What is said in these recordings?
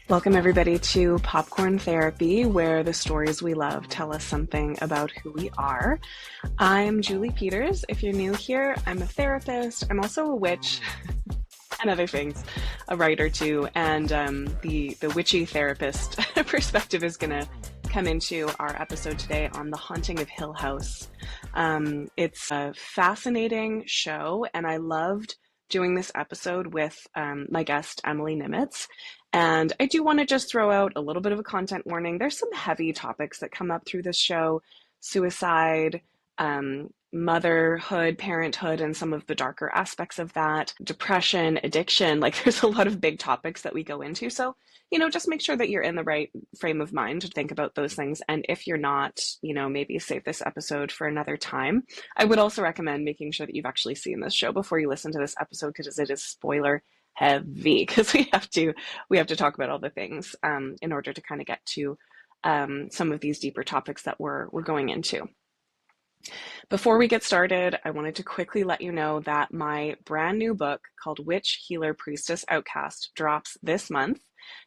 Welcome, everybody, to Popcorn Therapy, where the stories we love tell us something about who we are. I'm Julie Peters. If you're new here, I'm a therapist. I'm also a witch and other things, a writer too. And the witchy therapist perspective is going to come into our episode today on The Haunting of Hill House. It's a fascinating show, and I loved doing this episode with my guest, Emilee Nimitz. And I do want to just throw out a little bit of a content warning. There's some heavy topics that come up through this show: suicide, motherhood, parenthood, and some of the darker aspects of that, depression, addiction. Like, there's a lot of big topics that we go into. So, just make sure that you're in the right frame of mind to think about those things. And if you're not, maybe save this episode for another time. I would also recommend making sure that you've actually seen this show before you listen to this episode, because it is spoiler heavy, because we have to talk about all the things in order to kind of get to some of these deeper topics that we're going into. Before we get started, I wanted to quickly let you know that my brand new book called Witch, Healer, Priestess, Outcast drops this month.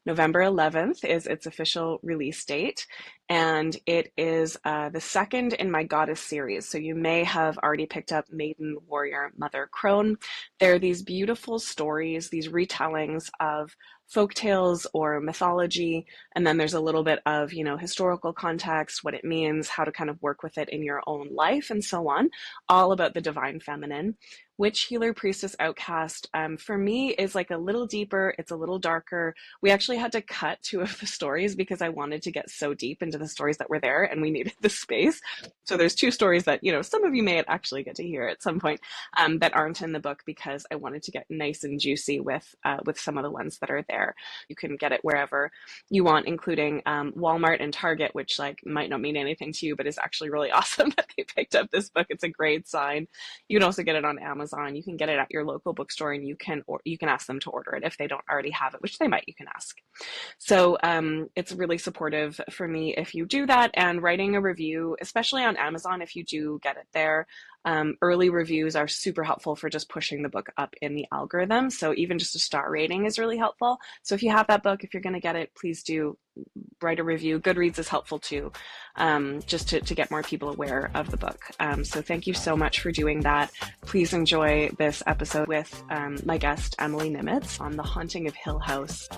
November 11th is its official release date, and it is the second in my Goddess series. So you may have already picked up Maiden, Warrior, Mother, Crone. They're these beautiful stories, these retellings of folktales or mythology, and then there's a little bit of, historical context, what it means, how to kind of work with it in your own life, and so on, all about the divine feminine. Witch, Healer, Priestess, Outcast, for me, is like a little deeper. It's a little darker. We actually had to cut two of the stories because I wanted to get so deep into the stories that were there, and we needed the space. So there's two stories that, some of you may actually get to hear at some point that aren't in the book, because I wanted to get nice and juicy with some of the ones that are there. You can get it wherever you want, including Walmart and Target, which might not mean anything to you, but is actually really awesome that they picked up this book. It's a great sign. You can also get it on Amazon. You can get it at your local bookstore, and you can ask them to order it if they don't already have it, which they might. You can ask. So it's really supportive for me if you do that, and writing a review, especially on Amazon, if you do get it there. Early reviews are super helpful for just pushing the book up in the algorithm. So even just a star rating is really helpful. So if you have that book, if you're going to get it, please do write a review. Goodreads is helpful too, just to get more people aware of the book. So thank you so much for doing that. Please enjoy this episode with my guest, Emilee Nimitz, on The Haunting of Hill House.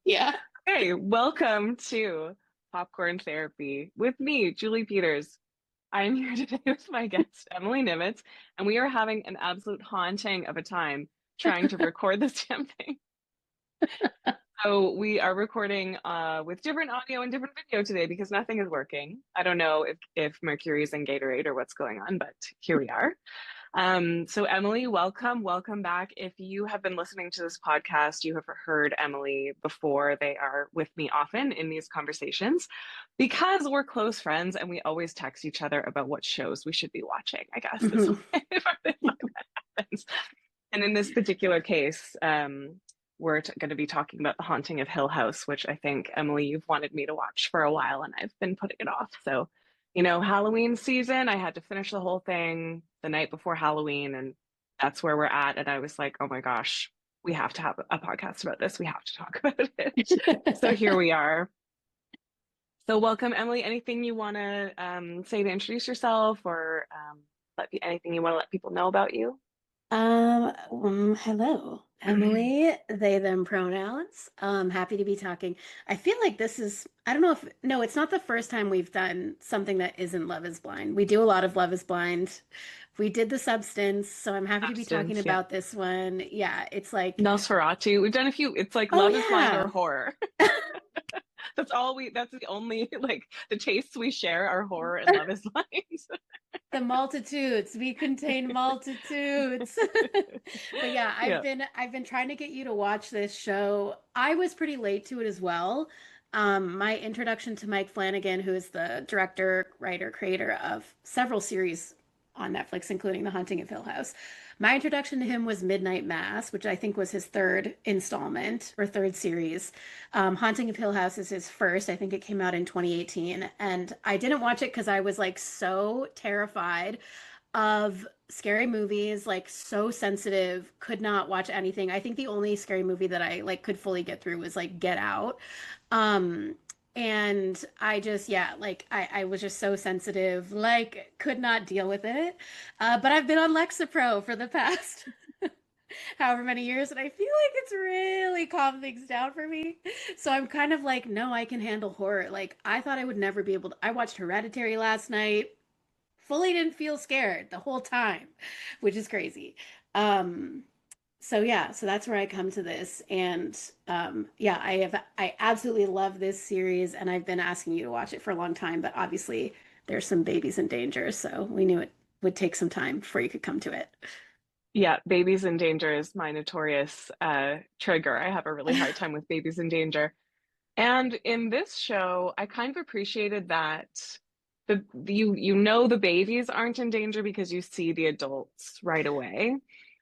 Yeah. Hey, welcome to Popcorn Therapy with me, Julie Peters. I'm here today with my guest, Emilee Nimitz, and we are having an absolute haunting of a time trying to record this damn thing. So we are recording with different audio and different video today because nothing is working. I don't know if Mercury is in Gatorade or what's going on, but here we are. So Emilee, welcome back. If you have been listening to this podcast, you have heard Emilee before. They are with me often in these conversations because we're close friends and we always text each other about what shows we should be watching, I guess. Is that happens. And in this particular case, we're going to be talking about The Haunting of Hill House, which I think, Emilee, you've wanted me to watch for a while, and I've been putting it off. So, Halloween season, I had to finish the whole thing the night before Halloween, and that's where we're at. And I was like, oh my gosh, we have to have a podcast about this. We have to talk about it. So here we are. So welcome, Emilee. Anything you want to say to introduce yourself, or anything you want to let people know about you? Hello, Emilee, they, them pronouns. Happy to be talking. I feel like this is, I don't know no, it's not the first time we've done something that isn't Love is Blind. We do a lot of Love is Blind. We did The Substance, so I'm happy to be talking about this one. Yeah, it's like Nosferatu. We've done a few. It's like Love is Blind or horror. That's the only, the tastes we share are horror and Love is Blind. The multitudes, we contain multitudes. But yeah, I've been trying to get you to watch this show. I was pretty late to it as well. My introduction to Mike Flanagan, who is the director, writer, creator of several series on Netflix, including The Haunting of Hill House. My introduction to him was Midnight Mass, which I think was his third installment or third series. Haunting of Hill House is his first. I think it came out in 2018. And I didn't watch it because I was like so terrified of scary movies, like so sensitive, could not watch anything. I think the only scary movie that I like could fully get through was like Get Out. Um, and I just, yeah, like I was just so sensitive, like could not deal with it. But I've been on Lexapro for the past however many years, and I feel like it's really calmed things down for me. So I'm kind of like, no, I can handle horror. Like I thought I would never be able to. I watched Hereditary last night, fully didn't feel scared the whole time, which is crazy. Um, so yeah, so that's where I come to this. And yeah, I absolutely love this series, and I've been asking you to watch it for a long time, but obviously there's some babies in danger, so we knew it would take some time before you could come to it. Yeah, babies in danger is my notorious trigger. I have a really hard time with babies in danger. And in this show, I kind of appreciated that you know the babies aren't in danger because you see the adults right away.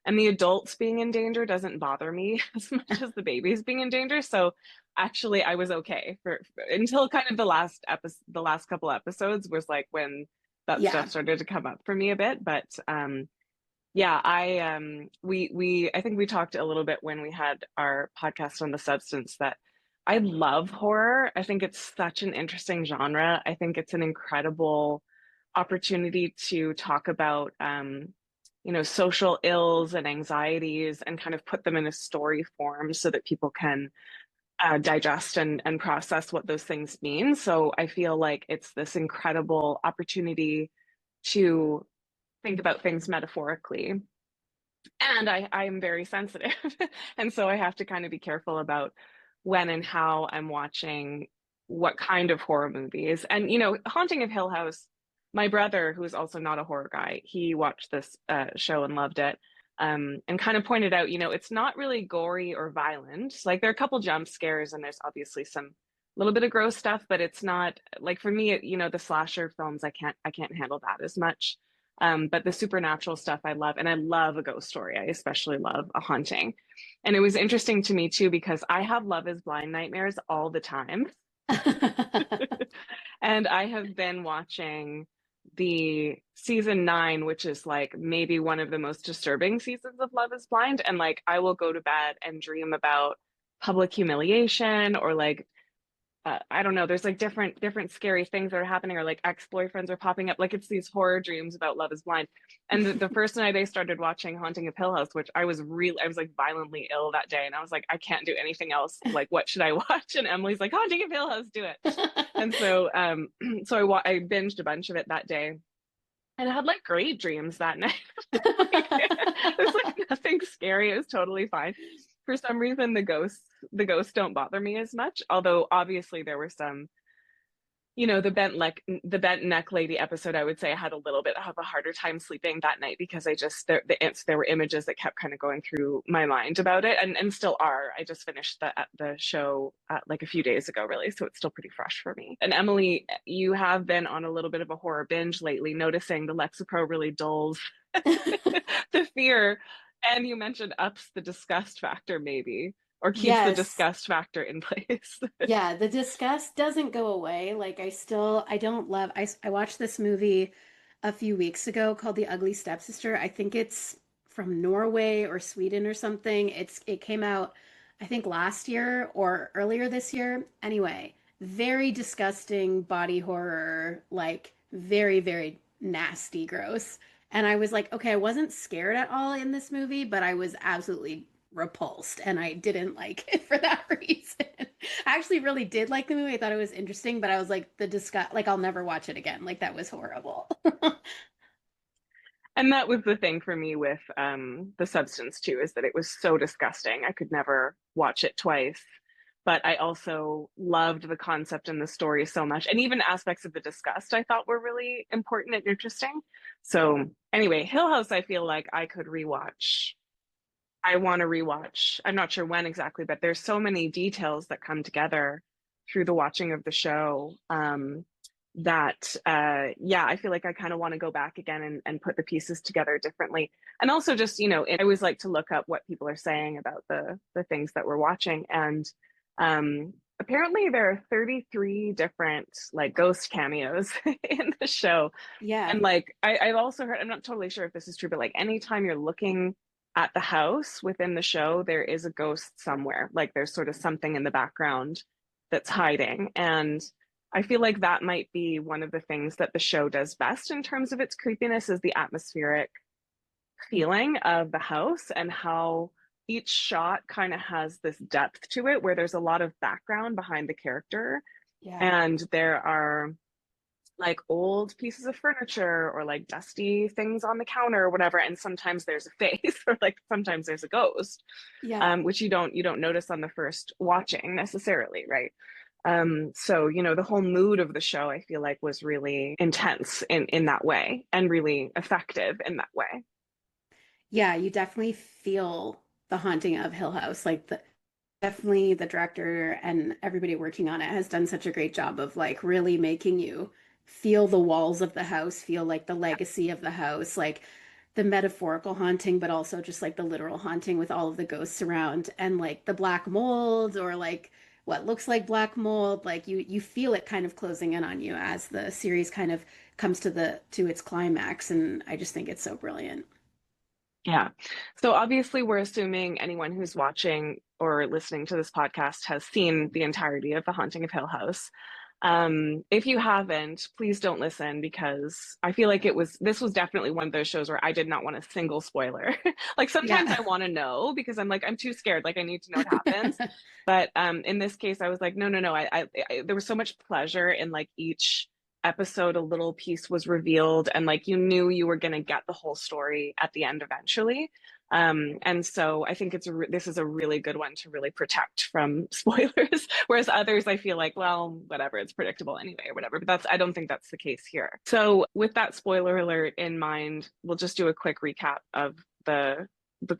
And the adults being in danger doesn't bother me as much as the babies being in danger. So actually I was okay for until kind of the last couple episodes was like when that stuff Yeah. started to come up for me a bit. But yeah, I I think we talked a little bit when we had our podcast on the substance that I love horror. I think it's such an interesting genre. I think it's an incredible opportunity to talk about you know, social ills and anxieties and kind of put them in a story form so that people can digest and process what those things mean. So I feel like it's this incredible opportunity to think about things metaphorically. And I'm very sensitive. And so I have to kind of be careful about when and how I'm watching what kind of horror movies. And, you know, Haunting of Hill House, my brother, who is also not a horror guy, he watched this show and loved it. And kind of pointed out, you know, it's not really gory or violent. Like there are a couple jump scares and there's obviously some little bit of gross stuff, but it's not like for me, you know, the slasher films, I can't handle that as much. But the supernatural stuff I love, and I love a ghost story. I especially love a haunting. And it was interesting to me too, because I have Love is Blind nightmares all the time. And I have been watching the season 9, which is like maybe one of the most disturbing seasons of Love is Blind. And like I will go to bed and dream about public humiliation or like I don't know, there's like different scary things that are happening or like ex-boyfriends are popping up. Like it's these horror dreams about Love is Blind. And the first night I started watching Haunting of Hill House, which I was like violently ill that day. And I was like, I can't do anything else. Like, what should I watch? And Emily's like, Haunting of Hill House, do it. And so I binged a bunch of it that day. And I had like great dreams that night. Like, there's like nothing scary. It was totally fine. For some reason, the ghosts don't bother me as much. Although obviously there were some, you know, the bent neck lady episode. I would say I had a little bit of a harder time sleeping that night because I just there were images that kept kind of going through my mind about it, and still are. I just finished the show like a few days ago, really, so it's still pretty fresh for me. And Emily, you have been on a little bit of a horror binge lately, noticing the Lexapro really dulls the fear, and you mentioned ups the disgust factor maybe, or keeps the Yes. disgust factor in place. Yeah, the disgust doesn't go away. Like I don't love I watched this movie a few weeks ago called The Ugly Stepsister. I think it's from Norway or Sweden or something. It came out I think last year or earlier this year. Anyway, very disgusting body horror, like very, very nasty, gross. And I was like, okay, I wasn't scared at all in this movie, but I was absolutely repulsed and I didn't like it for that reason. I actually really did like the movie. I thought it was interesting, but I was like the disgust like I'll never watch it again. Like that was horrible. And that was the thing for me with the substance too, is that it was so disgusting. I could never watch it twice. But I also loved the concept and the story so much. And even aspects of the disgust I thought were really important and interesting. So anyway, Hill House, I feel like I could rewatch. I want to rewatch. I'm not sure when exactly, but there's so many details that come together through the watching of the show. That yeah, I feel like I kind of want to go back again and put the pieces together differently. And also just, you know, I always like to look up what people are saying about the things that we're watching. And apparently there are 33 different like ghost cameos in the show. Yeah. And like I've also heard, I'm not totally sure if this is true, but like anytime you're looking at the house within the show, there is a ghost somewhere. Like there's sort of something in the background that's hiding. And I feel like that might be one of the things that the show does best in terms of its creepiness is the atmospheric feeling of the house and how each shot kind of has this depth to it where there's a lot of background behind the character Yeah. and there are like old pieces of furniture or like dusty things on the counter or whatever, and sometimes there's a face or like sometimes there's a ghost, Yeah. which you don't notice on the first watching necessarily, right? So the whole mood of the show I feel like was really intense in that way and really effective in that way. Yeah, you definitely feel the haunting of Hill House. Like the definitely the director and everybody working on it has done such a great job of like really making you feel the walls of the house, feel like the legacy of the house, like the metaphorical haunting, but also just like the literal haunting with all of the ghosts around and like the black mold or like what looks like black mold. Like you feel it kind of closing in on you as the series kind of comes to its climax. And I just think it's so brilliant. Yeah. So obviously, we're assuming anyone who's watching or listening to this podcast has seen the entirety of The Haunting of Hill House. If you haven't, please don't listen because I feel like this was definitely one of those shows where I did not want a single spoiler. Like sometimes Yeah. I want to know because I'm like, I'm too scared. Like I need to know what happens. But in this case, I was like, no, no, no. There was so much pleasure in like each episode a little piece was revealed and like you knew you were going to get the whole story at the end eventually, and so I think this is a really good one to really protect from spoilers whereas others I feel like well whatever it's predictable anyway or whatever, but that's I don't think that's the case here. So with that spoiler alert in mind, we'll just do a quick recap of the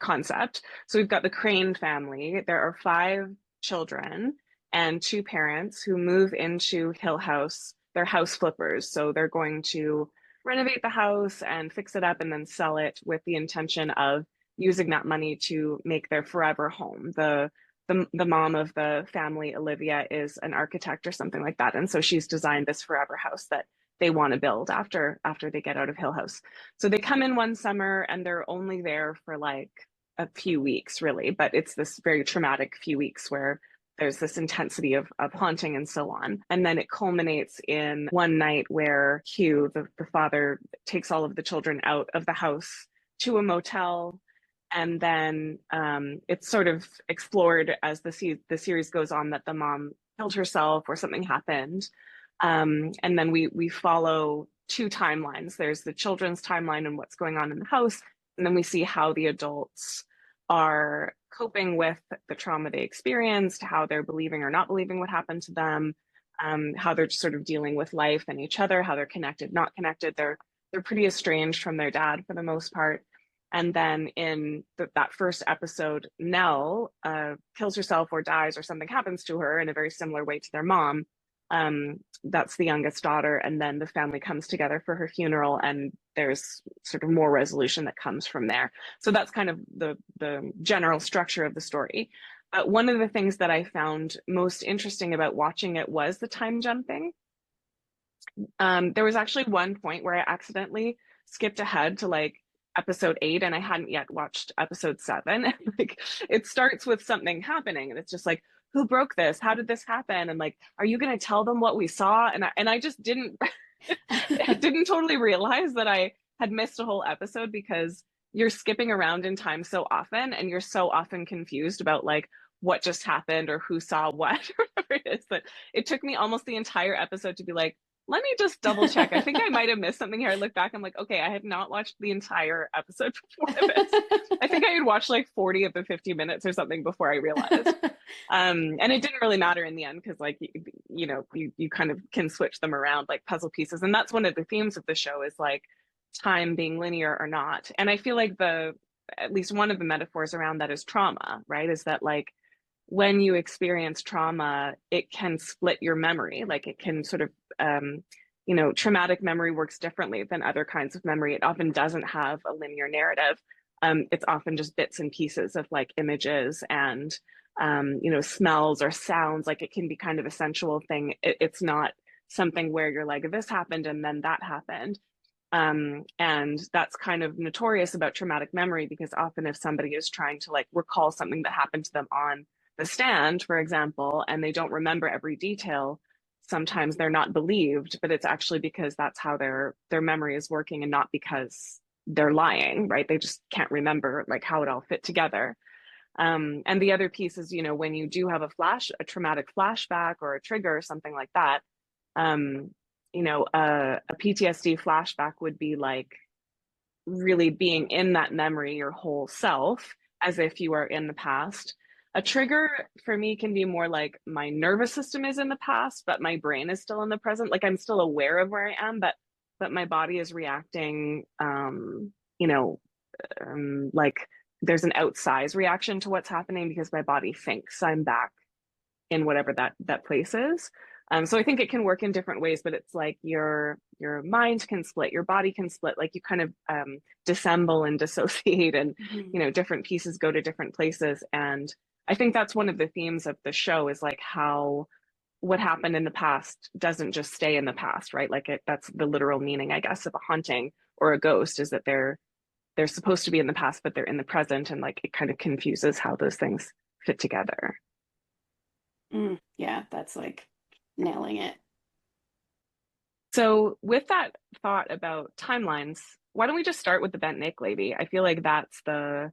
concept. So we've got the Crane family. There are five children and two parents who move into Hill House. They're house flippers. So they're going to renovate the house and fix it up and then sell it with the intention of using that money to make their forever home. The mom of the family, Olivia, is an architect or something like that. And so she's designed this forever house that they want to build after they get out of Hill House. So they come in one summer and they're only there for like a few weeks, really, but it's this very traumatic few weeks where there's this intensity of haunting and so on. And then it culminates in one night where Hugh, the father, takes all of the children out of the house to a motel. And then it's sort of explored as the series goes on that the mom killed herself or something happened. And then we follow two timelines. There's the children's timeline and what's going on in the house. And then we see how the adults are coping with the trauma they experienced, how they're believing or not believing what happened to them, how they're sort of dealing with life and each other, how they're connected, not connected. They're pretty estranged from their dad for the most part. And then in that first episode, Nell kills herself or dies or something happens to her in a very similar way to their mom. That's the youngest daughter, and then the family comes together for her funeral, and there's sort of more resolution that comes from there. So that's kind of the general structure of the story. One of the things that I found most interesting about watching it was the time jumping. There was actually one point where I accidentally skipped ahead to like episode 8 and I hadn't yet watched episode 7. And like it starts with something happening and it's just like, who broke this? How did this happen? And like, are you going to tell them what we saw? And I just didn't I didn't totally realize that I had missed a whole episode because you're skipping around in time so often and you're so often confused about like what just happened or who saw what or whatever it is that it took me almost the entire episode to be like, let me just double check. I think I might have missed something here. I look back, I'm like, okay, I had not watched the entire episode before this. I think I had watched like 40 of the 50 minutes or something before I realized. And it didn't really matter in the end because like you kind of can switch them around like puzzle pieces, and that's one of the themes of the show is like time being linear or not. And I feel like the at least one of the metaphors around that is trauma, right? Is that like when you experience trauma, it can split your memory. Like it can sort of, traumatic memory works differently than other kinds of memory. It often doesn't have a linear narrative. It's often just bits and pieces of like images and smells or sounds. Like it can be kind of a sensual thing. It's not something where you're like, this happened and then that happened. And that's kind of notorious about traumatic memory, because often if somebody is trying to like recall something that happened to them on the stand, for example, and they don't remember every detail, sometimes they're not believed, but it's actually because that's how their memory is working and not because they're lying, right? They just can't remember like how it all fit together. And the other piece is, when you do have a traumatic flashback or a trigger or something like that, um, a PTSD flashback would be like really being in that memory, your whole self, as if you are in the past. A trigger for me can be more like my nervous system is in the past, but my brain is still in the present. Like I'm still aware of where I am, but my body is reacting, like there's an outsized reaction to what's happening because my body thinks I'm back in whatever that place is. So I think it can work in different ways, but it's like your mind can split, your body can split, like you kind of dissemble and dissociate, and Mhm. different pieces go to different places. And I think that's one of the themes of the show, is like how what happened in the past doesn't just stay in the past, right? Like that's the literal meaning, I guess, of a haunting or a ghost, is that they're supposed to be in the past, but they're in the present, and like it kind of confuses how those things fit together. Yeah, that's like nailing it. So, with that thought about timelines, why don't we just start with the bent neck lady? I feel like that's the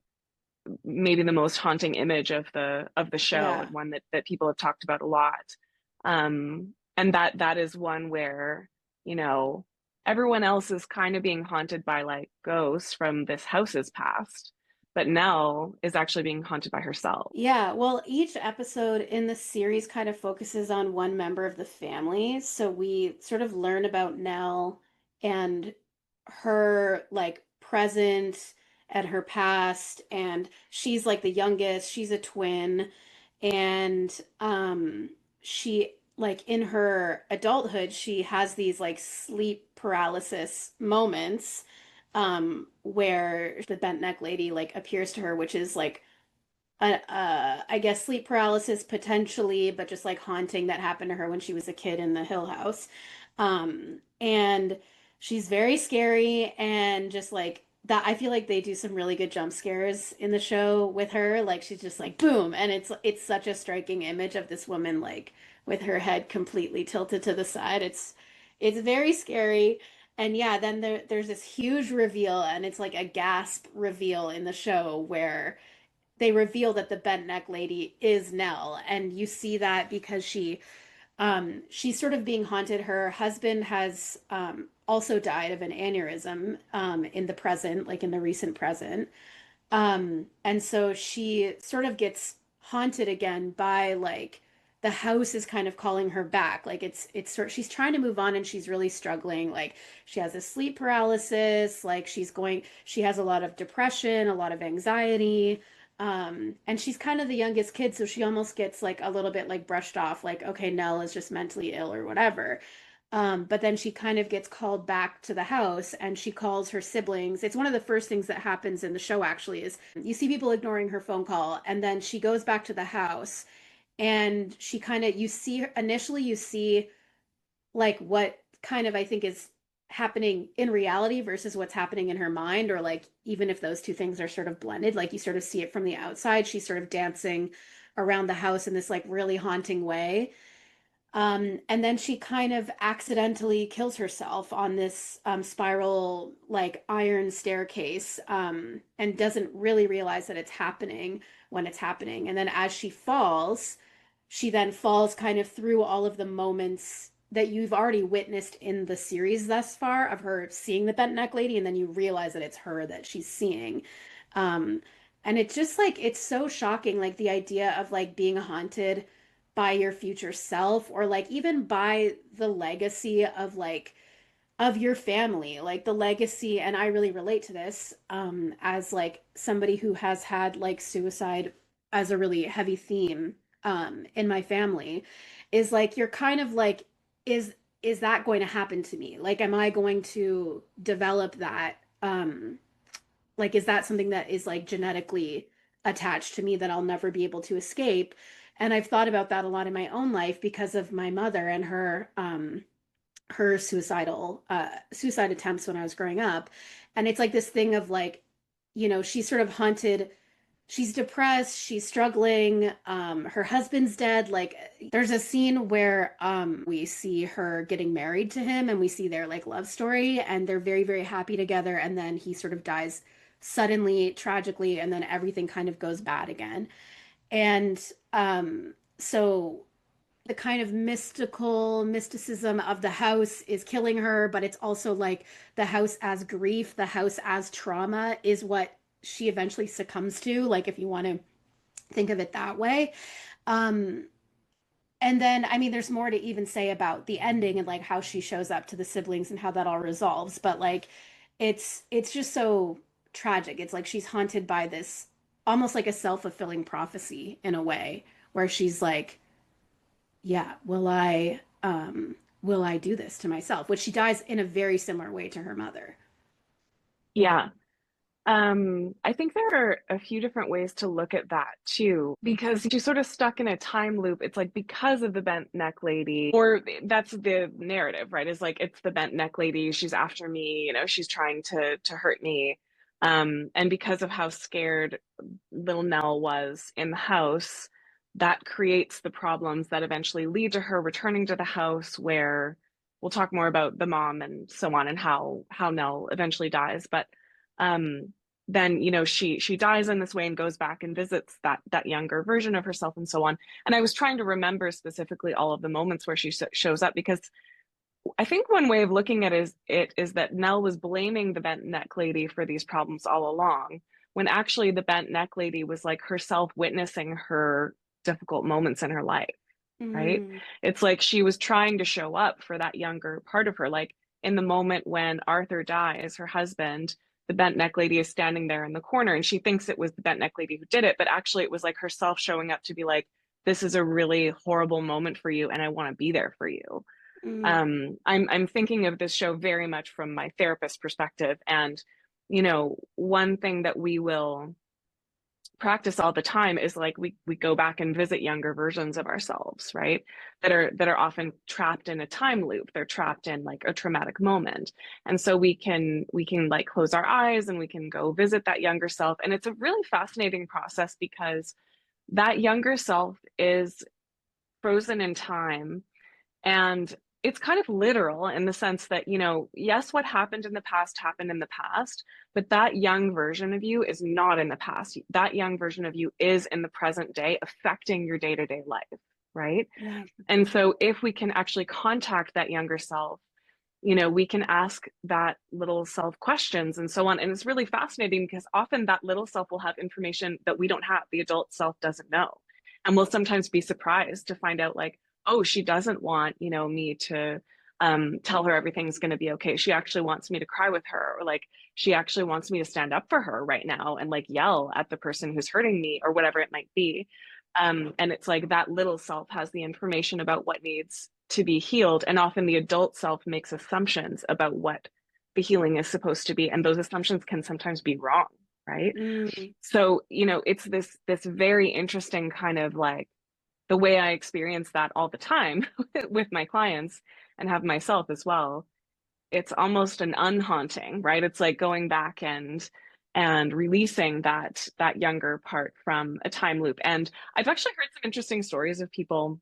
maybe the most haunting image of the show, Yeah. and one that people have talked about a lot. And that is one where, you know, everyone else is kind of being haunted by like ghosts from this house's past, but Nell is actually being haunted by herself. Yeah, well, each episode in the series kind of focuses on one member of the family. So we sort of learn about Nell and her like present and her past. And she's like the youngest, she's a twin. And she like in her adulthood, she has these like sleep paralysis moments where the bent neck lady like appears to her, which is like I guess sleep paralysis potentially, but just like haunting that happened to her when she was a kid in the Hill House. And she's very scary and just like that. I feel like they do some really good jump scares in the show with her. Like she's just like boom, and it's such a striking image of this woman like with her head completely tilted to the side. It's very scary. And yeah, then there's this huge reveal, and it's like a gasp reveal in the show where they reveal that the bent neck lady is Nell, and you see that because she's sort of being haunted. Her husband has also died of an aneurysm in the present, like in the recent present. And so she sort of gets haunted again by like the house is kind of calling her back. Like it's sort she's trying to move on and she's really struggling. Like she has a sleep paralysis, like she has a lot of depression, a lot of anxiety. And she's kind of the youngest kid, so she almost gets like a little bit like brushed off, like, okay, Nell is just mentally ill or whatever. But then she kind of gets called back to the house and she calls her siblings. It's one of the first things that happens in the show, actually, is you see people ignoring her phone call, and then she goes back to the house and she kind of, you see, initially, you see like what kind of I think is happening in reality versus what's happening in her mind, or like even if those two things are sort of blended, like you sort of see it from the outside. She's sort of dancing around the house in this like really haunting way. And then she kind of accidentally kills herself on this spiral, like iron staircase, and doesn't really realize that it's happening when it's happening. And then as she then falls kind of through all of the moments that you've already witnessed in the series thus far of her seeing the bent neck lady, and then you realize that it's her that she's seeing. Um, and it's just like, it's so shocking, like the idea of like being haunted by your future self, or like even by the legacy of like of your family, like the legacy. And I really relate to this as like somebody who has had like suicide as a really heavy theme in my family, is like you're kind of like, is is that going to happen to me? Like am I going to develop that like is that something that is like genetically attached to me that I'll never be able to escape. And I've thought about that a lot in my own life because of my mother and her suicide attempts when I was growing up. And it's like this thing of like, she's sort of haunted. She's depressed, she's struggling, her husband's dead. Like there's a scene where we see her getting married to him and we see their like love story and they're very, very happy together, and then he sort of dies suddenly, tragically, and then everything kind of goes bad again. And so the kind of mysticism of the house is killing her, but it's also like the house as grief, the house as trauma is what she eventually succumbs to, like if you want to think of it that way. Um, and then, I mean, there's more to even say about the ending and like how she shows up to the siblings and how that all resolves. But like, it's just so tragic. It's like she's haunted by this almost like a self-fulfilling prophecy in a way, where she's like, yeah, will I do this to myself? Which she dies in a very similar way to her mother. Yeah. I think there are a few different ways to look at that too, because she's sort of stuck in a time loop. It's like because of the bent neck lady, or that's the narrative, right? Is like it's the bent neck lady, she's after me, she's trying to hurt me. And because of how scared little Nell was in the house, that creates the problems that eventually lead to her returning to the house where we'll talk more about the mom and so on and how Nell eventually dies. But um then she dies in this way and goes back and visits that younger version of herself and so on. And I was trying to remember specifically all of the moments where she shows up, because I think one way of looking at it is that Nell was blaming the bent neck lady for these problems all along, when actually the bent neck lady was like herself witnessing her difficult moments in her life, right? Mm, It's like she was trying to show up for that younger part of her. Like in the moment when Arthur dies, her husband, the bent neck lady is standing there in the corner and she thinks it was the bent neck lady who did it, but actually it was like herself showing up to be like, this is a really horrible moment for you and I want to be there for you. mm, I'm thinking of this show very much from my therapist perspective. And, one thing that we will practice all the time is like we go back and visit younger versions of ourselves, right? That are often trapped in a time loop. They're trapped in like a traumatic moment. And so we can like close our eyes and we can go visit that younger self. And it's a really fascinating process because that younger self is frozen in time, and it's kind of literal in the sense that, yes, what happened in the past happened in the past, but that young version of you is not in the past. That young version of you is in the present day, affecting your day-to-day life, right? right. And so if we can actually contact that younger self, we can ask that little self questions and so on. And it's really fascinating because often that little self will have information that we don't have, the adult self doesn't know. And we'll sometimes be surprised to find out, like, oh, she doesn't want, me to tell her everything's going to be okay. She actually wants me to cry with her, or like she actually wants me to stand up for her right now and like yell at the person who's hurting me or whatever it might be. And it's like that little self has the information about what needs to be healed. And often the adult self makes assumptions about what the healing is supposed to be. And those assumptions can sometimes be wrong, right? Mm, So, it's this very interesting kind of like the way I experience that all the time with my clients and have myself as well. It's almost an unhaunting, right? It's like going back and releasing that younger part from a time loop. And I've actually heard some interesting stories of people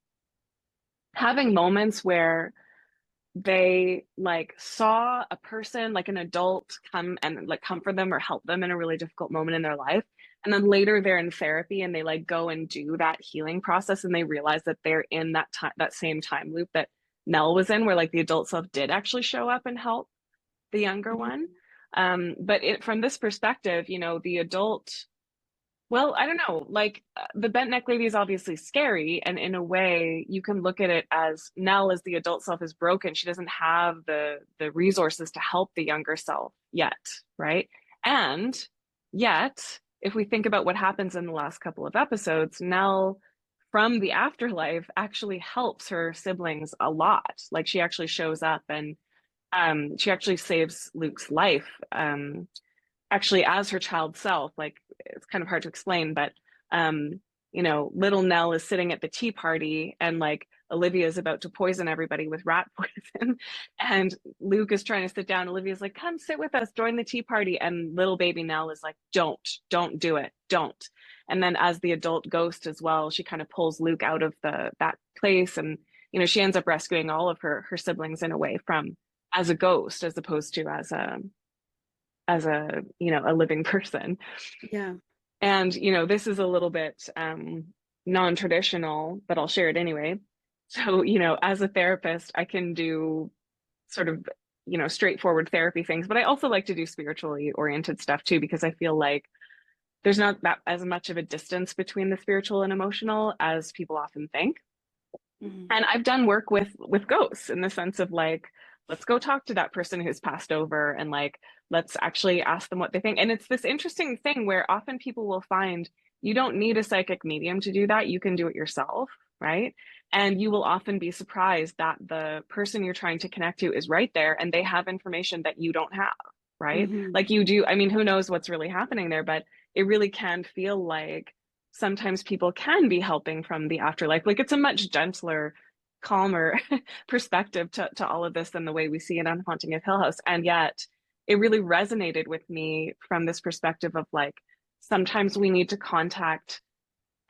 having moments where they like saw a person, like an adult, come and like comfort them or help them in a really difficult moment in their life, and then later they're in therapy and they like go and do that healing process and they realize that they're in that time, that same time loop that Nell was in, where like the adult self did actually show up and help the younger one. mm, But from this perspective, the adult, well, I don't know. Like the bent neck lady is obviously scary, and in a way, you can look at it as Nell, as the adult self, is broken. She doesn't have the resources to help the younger self yet, right? And yet, if we think about what happens in the last couple of episodes, Nell from the afterlife actually helps her siblings a lot. Like she actually shows up and she actually saves Luke's life. Actually as her child self, like it's kind of hard to explain, but little Nell is sitting at the tea party and like Olivia is about to poison everybody with rat poison. And Luke is trying to sit down. Olivia's like, come sit with us, join the tea party. And little baby Nell is like, don't do it, don't. And then as the adult ghost as well, she kind of pulls Luke out of that place. And, she ends up rescuing all of her siblings in a way from as a ghost as opposed to as a a living person. Yeah. And this is a little bit non-traditional, but I'll share it anyway. So as a therapist, I can do sort of straightforward therapy things, but I also like to do spiritually oriented stuff too, because I feel like there's not that as much of a distance between the spiritual and emotional as people often think. Mm-hmm. And I've done work with ghosts in the sense of like, let's go talk to that person who's passed over and like, let's actually ask them what they think. And it's this interesting thing where often people will find you don't need a psychic medium to do that. You can do it yourself, right? And you will often be surprised that the person you're trying to connect to is right there and they have information that you don't have, right? Mm-hmm. Like you do. I mean, who knows what's really happening there, but it really can feel like sometimes people can be helping from the afterlife. Like it's a much gentler, calmer perspective to all of this than the way we see it on Haunting of Hill House. And yet it really resonated with me from this perspective of like, sometimes we need to contact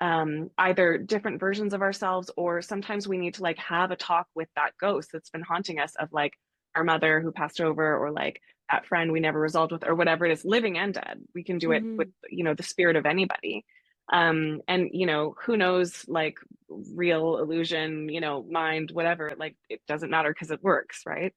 either different versions of ourselves, or sometimes we need to like have a talk with that ghost that's been haunting us of like our mother who passed over, or like that friend we never resolved with, or whatever it is, living and dead. We can do it Mm-hmm. with the spirit of anybody. And who knows, like real illusion, mind, whatever, like it doesn't matter because it works, right?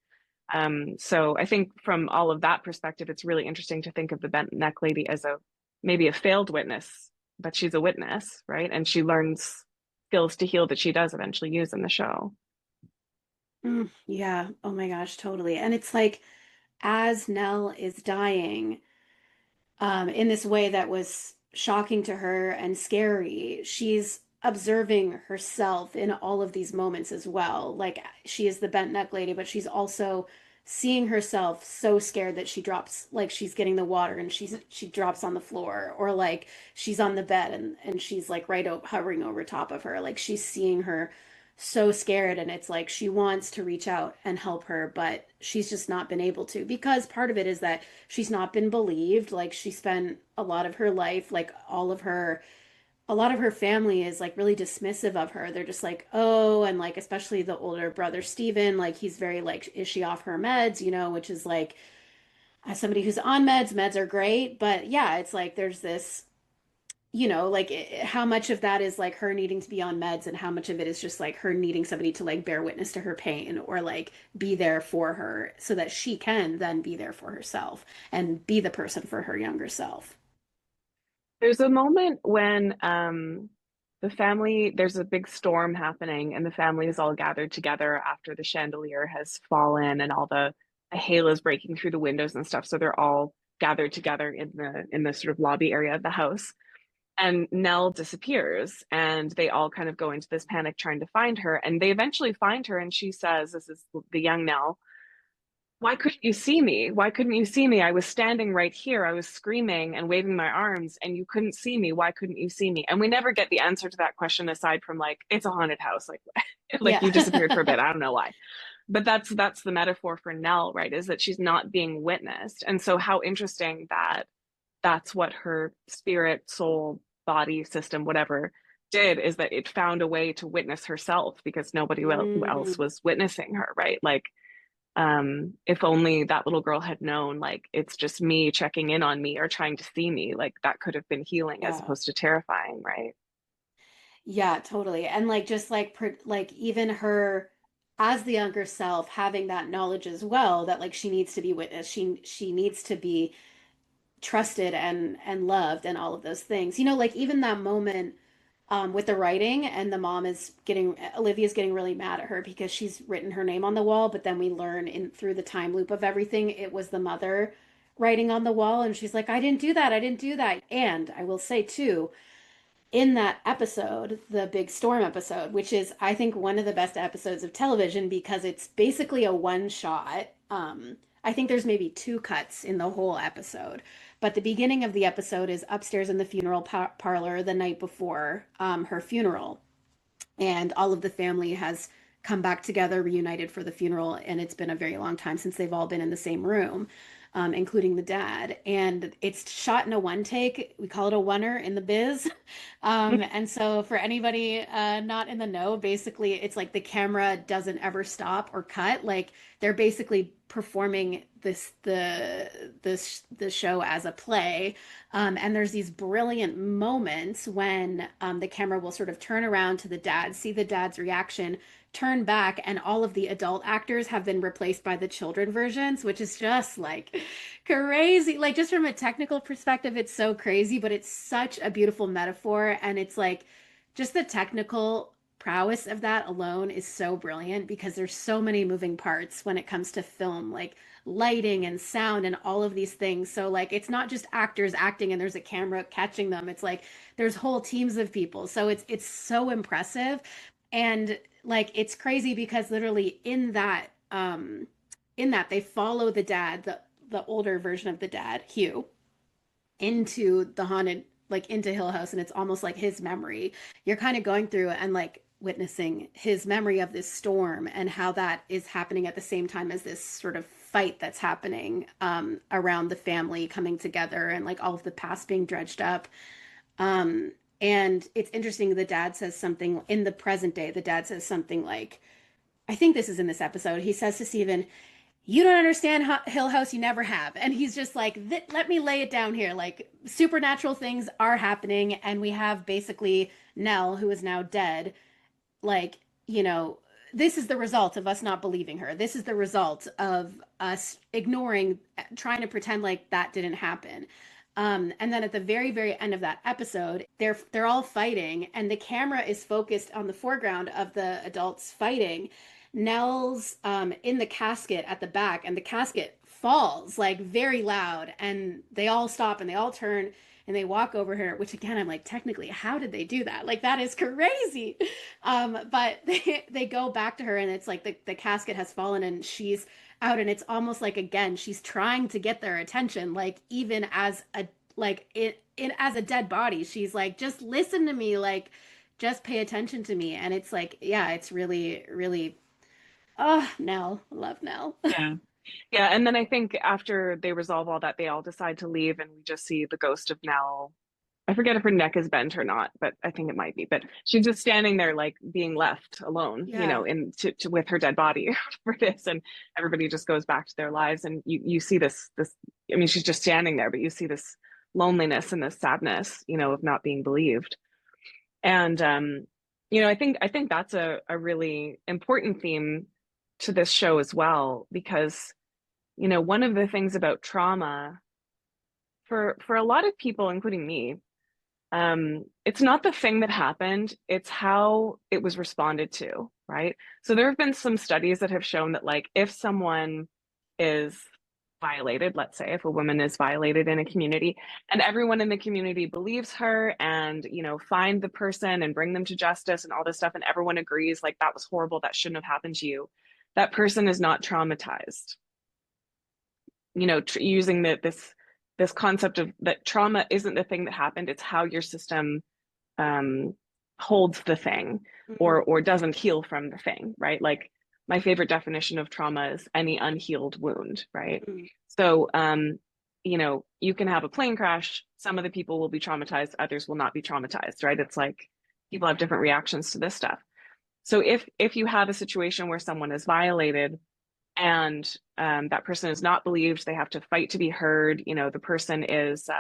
So I think from all of that perspective, it's really interesting to think of the bent neck lady as a maybe a failed witness, but she's a witness, right? And she learns skills to heal that she does eventually use in the show. Yeah. Oh my gosh, totally. And it's like as Nell is dying, in this way that was shocking to her and scary, she's observing herself in all of these moments as well. Like she is the bent neck lady, but she's also seeing herself so scared that she drops, like she's getting the water and she drops on the floor, or like she's on the bed and she's like hovering over top of her. Like she's seeing her so scared, and it's like she wants to reach out and help her, but she's just not been able to, because part of it is that she's not been believed. Like she spent a lot of her life, like a lot of her family is like really dismissive of her. They're just like, oh, and like especially the older brother Steven, like he's very like, is she off her meds, which is like, as somebody who's on meds, meds are great, but yeah, it's like there's this, like how much of that is like her needing to be on meds, and how much of it is just like her needing somebody to like bear witness to her pain, or like be there for her so that she can then be there for herself and be the person for her younger self. There's a moment when the family, there's a big storm happening, and the family is all gathered together after the chandelier has fallen and all the hail is breaking through the windows and stuff. So they're all gathered together in the sort of lobby area of the house. And Nell disappears, and they all kind of go into this panic trying to find her. And they eventually find her, and she says, this is the young Nell, why couldn't you see me? Why couldn't you see me? I was standing right here. I was screaming and waving my arms, and you couldn't see me. Why couldn't you see me? And we never get the answer to that question aside from like, it's a haunted house. Like, like Yeah. you disappeared for a bit. I don't know why. But that's the metaphor for Nell, right? Is that she's not being witnessed. And so how interesting that that's what her spirit, soul, body, system, whatever did, is that it found a way to witness herself because nobody else Mm, was witnessing her, right? Like if only that little girl had known, like it's just me checking in on me or trying to see me, like that could have been healing as yeah. opposed to terrifying, right? Yeah, totally. And like just like like even her as the younger self having that knowledge as well, that like she needs to be witnessed. She needs to be trusted and loved and all of those things. Like even that moment with the writing, and the mom is getting Olivia's getting really mad at her because she's written her name on the wall, but then we learn in through the time loop of everything it was the mother writing on the wall, and she's like, I didn't do that. I didn't do that. And I will say too, in that episode, the big storm episode, which is I think one of the best episodes of television because it's basically a one shot. I think there's maybe two cuts in the whole episode. But the beginning of the episode is upstairs in the funeral parlor the night before her funeral, and all of the family has come back together, reunited for the funeral, and it's been a very long time since they've all been in the same room, including the dad. And it's shot in a one take. We call it a oneer in the biz. And so for anybody not in the know, basically it's like the camera doesn't ever stop or cut. Like they're basically performing the show as a play, and there's these brilliant moments when the camera will sort of turn around to the dad, see the dad's reaction, turn back, and all of the adult actors have been replaced by the children versions, which is just like crazy. Like just from a technical perspective, it's so crazy, but it's such a beautiful metaphor. And it's like just the technical prowess of that alone is so brilliant because there's so many moving parts when it comes to film, like lighting and sound and all of these things. So like it's not just actors acting and there's a camera catching them. It's like there's whole teams of people. So it's so impressive. And like it's crazy because literally in that they follow the dad, the older version of the dad, Hugh, into the haunted, like into Hill House, and it's almost like his memory. You're kind of going through and like witnessing his memory of this storm and how that is happening at the same time as this sort of fight that's happening around the family coming together and like all of the past being dredged up. And it's interesting. The dad says something in the present day. The dad says something like, I think this is in this episode. He says to Stephen, "You don't understand Hill House, you never have." And he's just like, let me lay it down here. Like, supernatural things are happening, and we have basically Nell, who is now dead. Like, you know, this is the result of us not believing her. This is the result of us ignoring, trying to pretend like that didn't happen. And then at the very, very end of that episode, they're all fighting, and the camera is focused on the foreground of the adults fighting. Nell's in the casket at the back, and the casket falls like very loud, and they all stop and they all turn and they walk over her. Which again, I'm like, technically, how did they do that? Like that is crazy. But they go back to her, and it's like the casket has fallen, and she's out, and it's almost like again she's trying to get their attention, like even as a like it as a dead body, she's like, just listen to me, like just pay attention to me. And it's like, yeah, it's really really, oh, Nell, love Nell. Yeah. Yeah. And then I think after they resolve all that, they all decide to leave, and we just see the ghost of Nell. I forget if her neck is bent or not, but I think it might be. But she's just standing there, like being left alone, you Yeah. know, in with her dead body for this, and everybody just goes back to their lives. And you see this. I mean, she's just standing there, but you see this loneliness and this sadness, you know, of not being believed. And you know, I think that's a really important theme to this show as well, because you know, one of the things about trauma for a lot of people, including me, it's not the thing that happened, it's how it was responded to, right? So there have been some studies that have shown that, like, if someone is violated, let's say if a woman is violated in a community, and everyone in the community believes her and, you know, find the person and bring them to justice and all this stuff, and everyone agrees, like, that was horrible, that shouldn't have happened to you, that person is not traumatized. You know, using this concept of that trauma isn't the thing that happened, it's how your system um, holds the thing, Mm-hmm. or doesn't heal from the thing, right? Like my favorite definition of trauma is any unhealed wound, right? Mm-hmm. So you know, you can have a plane crash, some of the people will be traumatized, others will not be traumatized, right? It's like people have different reactions to this stuff. So if you have a situation where someone is violated, and that person is not believed, they have to fight to be heard, you know, the person is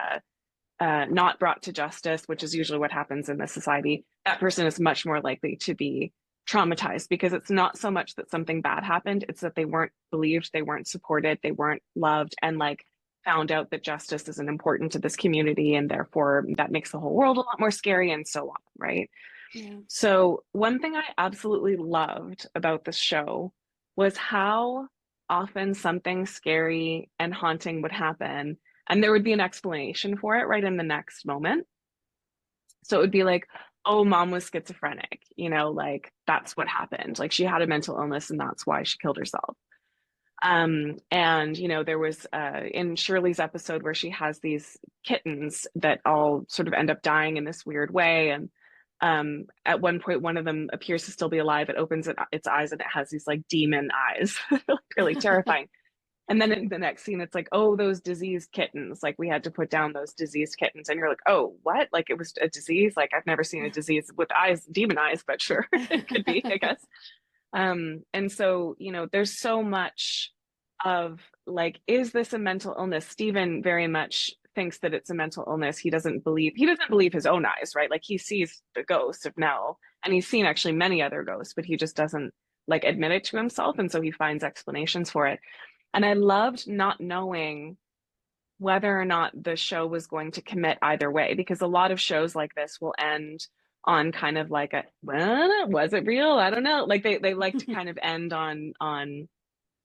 not brought to justice, which is usually what happens in this society, that person is much more likely to be traumatized, because it's not so much that something bad happened, it's that they weren't believed, they weren't supported, they weren't loved, and like found out that justice isn't important to this community, and therefore that makes the whole world a lot more scary, and so on, right? Yeah. So one thing I absolutely loved about this show was how often something scary and haunting would happen, and there would be an explanation for it right in the next moment. So it would be like, oh, mom was schizophrenic, you know, like that's what happened. Like she had a mental illness and that's why she killed herself. And, there was in Shirley's episode where she has these kittens that all sort of end up dying in this weird way. And at one point, one of them appears to still be alive. It opens its eyes and it has these like demon eyes, really terrifying. And then in the next scene, it's like, oh, those diseased kittens. Like we had to put down those diseased kittens. And you're like, oh, what? Like it was a disease? Like I've never seen a disease with eyes, demon eyes, but sure, it could be, I guess. And so, there's so much of like, is this a mental illness? Stephen very much thinks that it's a mental illness. He doesn't believe his own eyes, right? Like he sees the ghost of Nell and he's seen actually many other ghosts, but he just doesn't like admit it to himself. And so he finds explanations for it. And I loved not knowing whether or not the show was going to commit either way, because a lot of shows like this will end on kind of like well, was it real? I don't know. Like they like to kind of end on,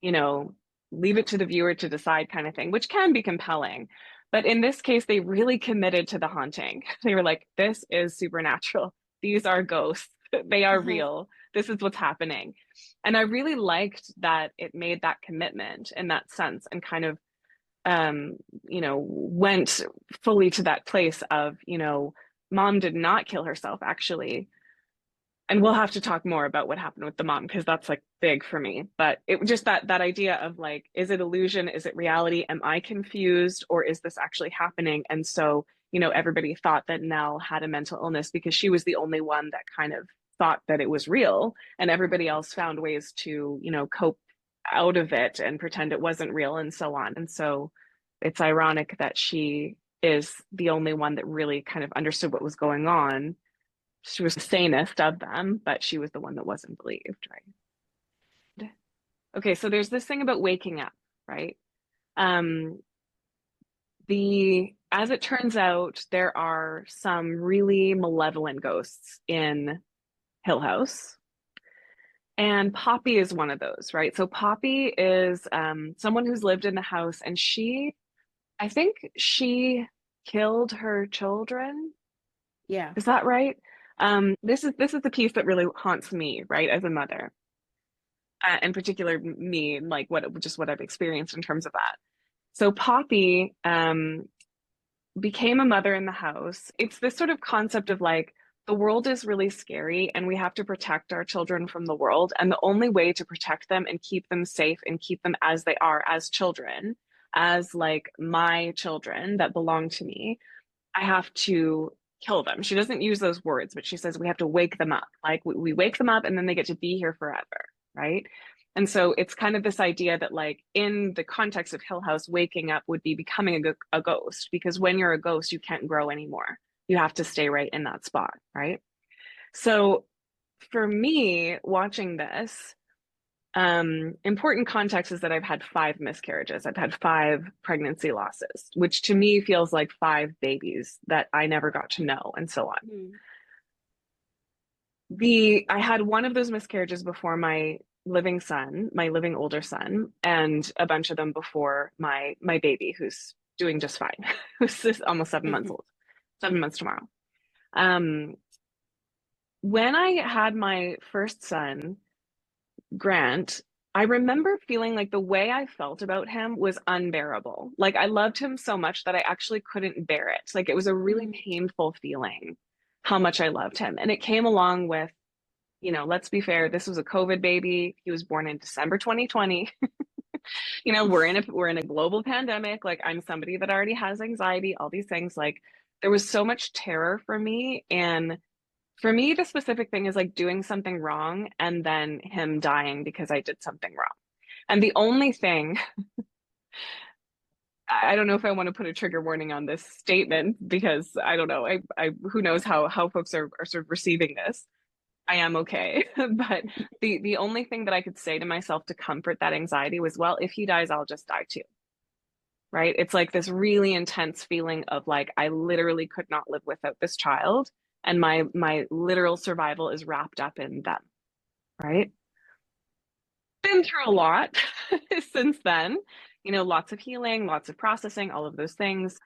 you know, leave it to the viewer to decide kind of thing, which can be compelling. But in this case, they really committed to the haunting. They were like, this is supernatural. These are ghosts. They are real. This is what's happening. And I really liked that it made that commitment in that sense and kind of went fully to that place of, mom did not kill herself actually. And we'll have to talk more about what happened with the mom because that's like big for me. But it just that idea of like, is it illusion? Is it reality? Am I confused or is this actually happening? And so, everybody thought that Nell had a mental illness because she was the only one that kind of thought that it was real, and everybody else found ways to, cope out of it and pretend it wasn't real and so on. And so it's ironic that she is the only one that really kind of understood what was going on. She was the sanest of them, but she was the one that wasn't believed, right? Okay, so there's this thing about waking up, right? As it turns out, there are some really malevolent ghosts in Hill House. And Poppy is one of those, right? So Poppy is someone who's lived in the house, and I think she killed her children. Yeah. Is that right? This is the piece that really haunts me, right, as a mother, in particular me, like what I've experienced in terms of that. So Poppy became a mother in the house. It's this sort of concept of like the world is really scary and we have to protect our children from the world. And the only way to protect them and keep them safe and keep them as they are as children, as like my children that belong to me, I have to kill them. She doesn't use those words, but she says we have to wake them up. Like we wake them up and then they get to be here forever, right? And so it's kind of this idea that like in the context of Hill House, waking up would be becoming a ghost, because when you're a ghost, you can't grow anymore. You have to stay right in that spot, right? So for me, watching this, important context is that I've had 5 miscarriages. I've had 5 pregnancy losses, which to me feels like 5 babies that I never got to know, and so on. I had one of those miscarriages before my living older son, and a bunch of them before my baby, who's doing just fine, who's almost 7 months old, 7 months tomorrow. When I had my first son, Grant, I remember feeling like the way I felt about him was unbearable. Like I loved him so much that I actually couldn't bear it. Like it was a really painful feeling how much I loved him. And it came along with, let's be fair, this was a COVID baby. He was born in December 2020. We're in a global pandemic. Like I'm somebody that already has anxiety, all these things. Like there was so much terror for me. And for me, the specific thing is like doing something wrong and then him dying because I did something wrong. And the only thing, I don't know if I want to put a trigger warning on this statement because I don't know. Who knows how folks are sort of receiving this. I am okay. But the only thing that I could say to myself to comfort that anxiety was, well, if he dies, I'll just die too. Right? It's like this really intense feeling of like I literally could not live without this child, and my literal survival is wrapped up in them. Right? Been through a lot since then. Lots of healing, lots of processing, all of those things.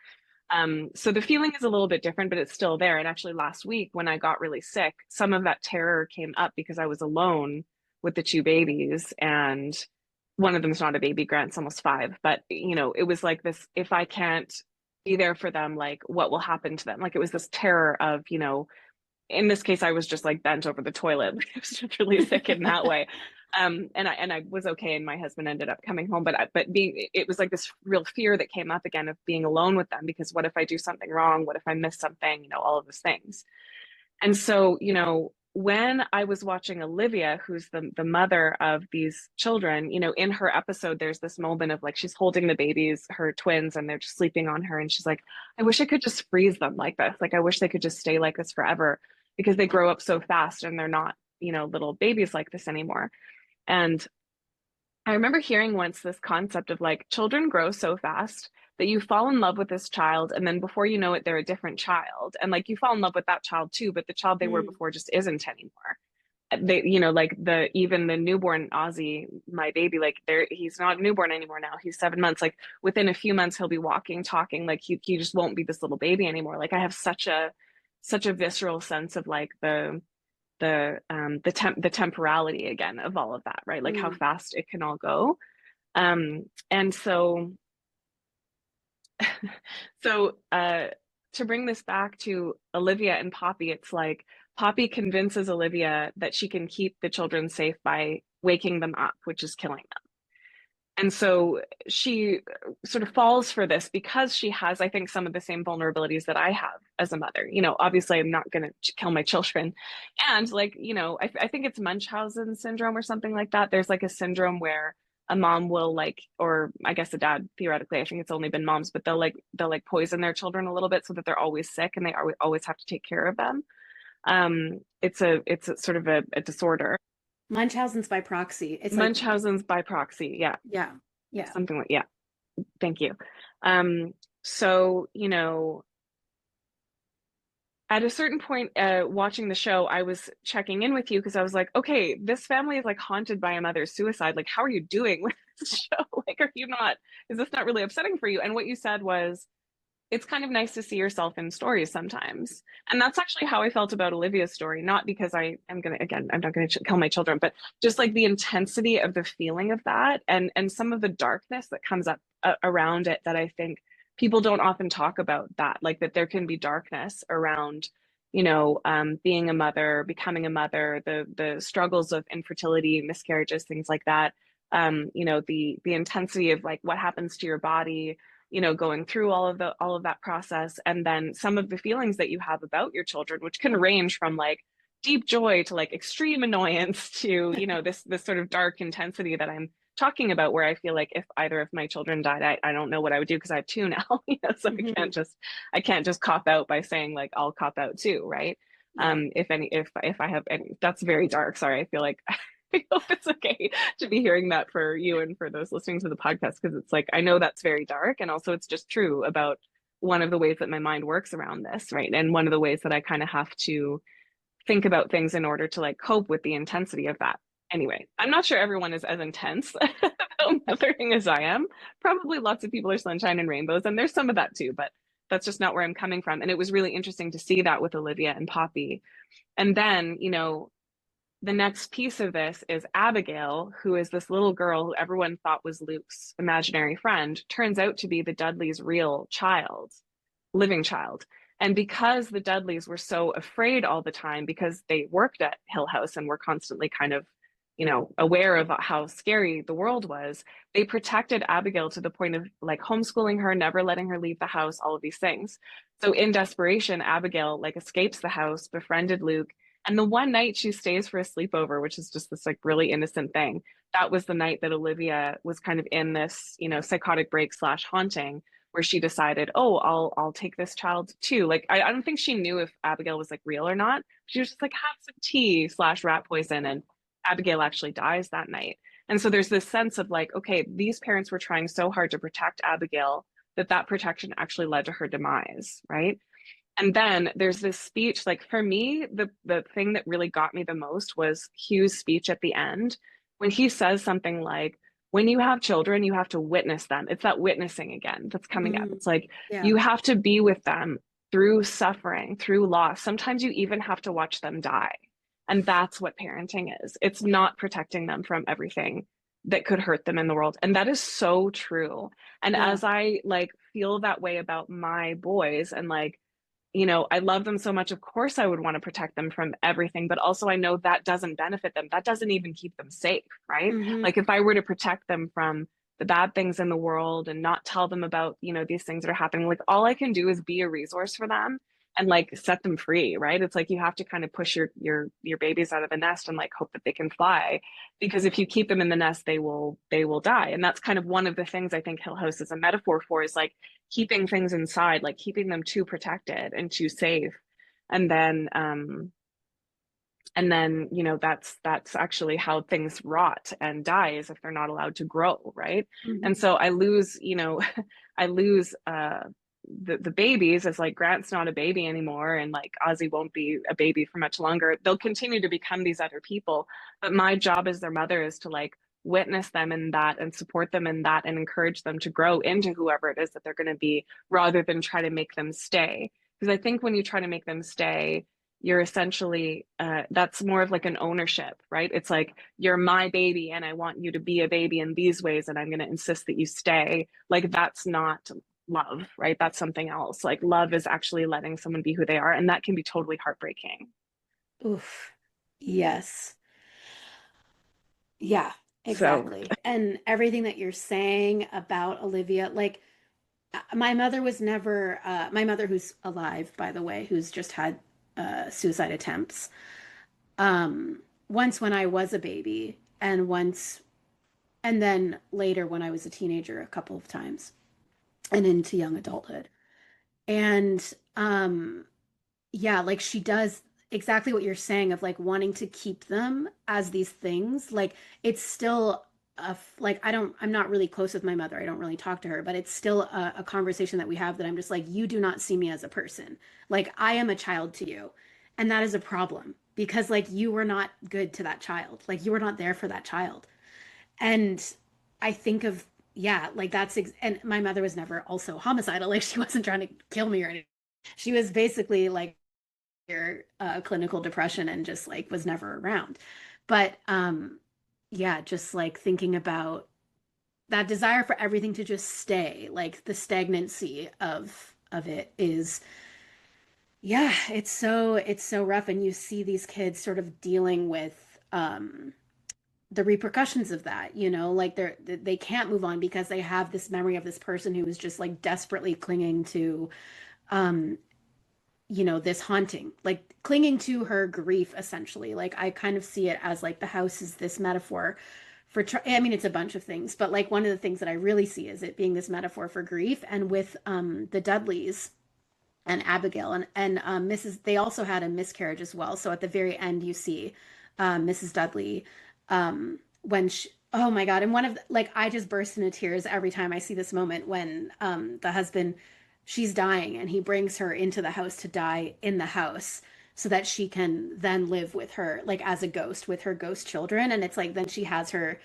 So the feeling is a little bit different, but it's still there. And actually last week when I got really sick, some of that terror came up because I was alone with the 2 babies, and one of them's not a baby, Grant's almost 5, but you know, it was like this, if I can't be there for them, like what will happen to them? Like it was this terror of, you know, in this case, I was just like bent over the toilet. I was just really sick in that way. And I was okay, and my husband ended up coming home. But being, it was like this real fear that came up again of being alone with them, because what if I do something wrong? What if I miss something? You know, all of those things. And so, you know, when I was watching Olivia, who's the mother of these children, you know, in her episode, there's this moment of like she's holding the babies, her twins, and they're just sleeping on her. And she's like, I wish I could just freeze them like this. Like, I wish they could just stay like this forever, because they grow up so fast and they're not, you know, little babies like this anymore. And I remember hearing once this concept of like children grow so fast that you fall in love with this child, and then before you know it, they're a different child. And like you fall in love with that child too, but the child they were Mm. before just isn't anymore. They, you know, like the even the newborn Ozzy, my baby, like there he's not a newborn anymore now. He's 7 months. Like within a few months he'll be walking, talking, like he just won't be this little baby anymore. Like I have such a visceral sense of like the temporality again of all of that, right? Like how Mm. fast it can all go. And so so to bring this back to Olivia and Poppy, it's like Poppy convinces Olivia that she can keep the children safe by waking them up, which is killing them. And so she sort of falls for this because she has, I think, some of the same vulnerabilities that I have as a mother. You know, obviously, I'm not going to kill my children. And like, you know, I think it's Munchausen syndrome or something like that. There's like a syndrome where a mom will like, or I guess a dad, theoretically, I think it's only been moms, but they'll like poison their children a little bit so that they're always sick and they always have to take care of them. It's a sort of a disorder. Munchausen's by proxy. It's like, Munchausen's by proxy. Yeah. yeah, yeah. Something like, yeah. Thank you. So, you know, at a certain point, watching the show, I was checking in with you because I was like, okay, this family is like haunted by a mother's suicide. Like, how are you doing with this show? Like, are you not, is this not really upsetting for you? And what you said was, it's kind of nice to see yourself in stories sometimes. And that's actually how I felt about Olivia's story, not because I am going to, again, I'm not going to kill my children, but just like the intensity of the feeling of that, and some of the darkness that comes up around it that I think people don't often talk about, that, like that there can be darkness around, you know, being a mother, becoming a mother, the struggles of infertility, miscarriages, things like that. You know, the intensity of like what happens to your body, you know, going through all of that process, and then some of the feelings that you have about your children, which can range from like deep joy to like extreme annoyance to, you know, this sort of dark intensity that I'm talking about, where I feel like if either of my children died, I don't know what I would do because I have two now. You know, so Hmm. I can't just cop out by saying like I'll cop out too, right? Yeah. If I have any, that's very dark. Sorry, I feel like I hope it's okay to be hearing that for you and for those listening to the podcast, because it's like I know that's very dark, and also it's just true about one of the ways that my mind works around this, right? And one of the ways that I kind of have to think about things in order to like cope with the intensity of that. Anyway, I'm not sure everyone is as intense about mothering as I am. Probably lots of people are sunshine and rainbows, and there's some of that too, but that's just not where I'm coming from. And it was really interesting to see that with Olivia and Poppy. And then, you know, the next piece of this is Abigail, who is this little girl who everyone thought was Luke's imaginary friend, turns out to be the Dudleys' real child, living child. And because the Dudleys were so afraid all the time, because they worked at Hill House and were constantly kind of, you know, aware of how scary the world was, they protected Abigail to the point of like homeschooling her, never letting her leave the house, all of these things. So in desperation, Abigail like escapes the house, befriended Luke, and the one night she stays for a sleepover, which is just this like really innocent thing, that was the night that Olivia was kind of in this, you know, psychotic break slash haunting, where she decided, oh, I'll take this child too. Like I don't think she knew if Abigail was like real or not. She was just like, have some tea slash rat poison, and Abigail actually dies that night. And so there's this sense of like, okay, these parents were trying so hard to protect Abigail that that protection actually led to her demise, right? And then there's this speech, like for me, the thing that really got me the most was Hugh's speech at the end, when he says something like, when you have children, you have to witness them. It's that witnessing again that's coming up. Mm. It's like Yeah. you have to be with them through suffering, through loss. Sometimes you even have to watch them die. And that's what parenting is. It's not protecting them from everything that could hurt them in the world. And that is so true. And Yeah. as I like feel that way about my boys and like, I love them so much. Of course, I would want to protect them from everything, but also I know that doesn't benefit them. That doesn't even keep them safe, right? Hmm. Like if I were to protect them from the bad things in the world and not tell them about, these things that are happening, like all I can do is be a resource for them and like set them free, right? It's like you have to kind of push your babies out of the nest and like hope that they can fly, because if you keep them in the nest, they will die. And that's kind of one of the things I think Hill House is a metaphor for, is like keeping things inside, like keeping them too protected and too safe. And then that's actually how things rot and die, is if they're not allowed to grow, right? And Hmm. so I lose, I lose the babies, as like Grant's not a baby anymore and like Ozzy won't be a baby for much longer. They'll continue to become these other people, but my job as their mother is to like witness them in that and support them in that and encourage them to grow into whoever it is that they're going to be, rather than try to make them stay. Because I think when you try to make them stay, you're essentially that's more of like an ownership, right? It's like, you're my baby and I want you to be a baby in these ways and I'm going to insist that you stay. Like that's not love, right? That's something else. Like love is actually letting someone be who they are, and that can be totally heartbreaking. Oof. Yes. Yeah, So exactly. And everything that you're saying about Olivia, like my mother was never, my mother who's alive, by the way, who's just had suicide attempts. Once when I was a baby, and once, and then later when I was a teenager, a couple of times, and into young adulthood. And yeah, like she does exactly what you're saying of like wanting to keep them as these things. Like it's still like I'm not really close with my mother. I don't really talk to her, but it's still a conversation that we have that I'm just like, you do not see me as a person. Like I am a child to you. And that is a problem because like you were not good to that child. Like you were not there for that child. And I think of, yeah, like and my mother was never also homicidal. Like she wasn't trying to kill me or anything. She was basically like clinical depression and just like was never around. But yeah, just like thinking about that desire for everything to just stay, like the stagnancy of it is, yeah, it's so rough. And you see these kids sort of dealing with the repercussions of that, like they can't move on because they have this memory of this person who was just like desperately clinging to um this haunting, like clinging to her grief, essentially. Like I kind of see it as like the house is this metaphor for, I mean, it's a bunch of things, but like one of the things that I really see is it being this metaphor for grief. And with the Dudleys and Abigail and Mrs. They also had a miscarriage as well. So at the very end, you see Mrs. Dudley when she, oh my God. And one of like, I just burst into tears every time I see this moment when the husband, she's dying and he brings her into the house to die in the house so that she can then live with her, like as a ghost with her ghost children. And it's like, then she has her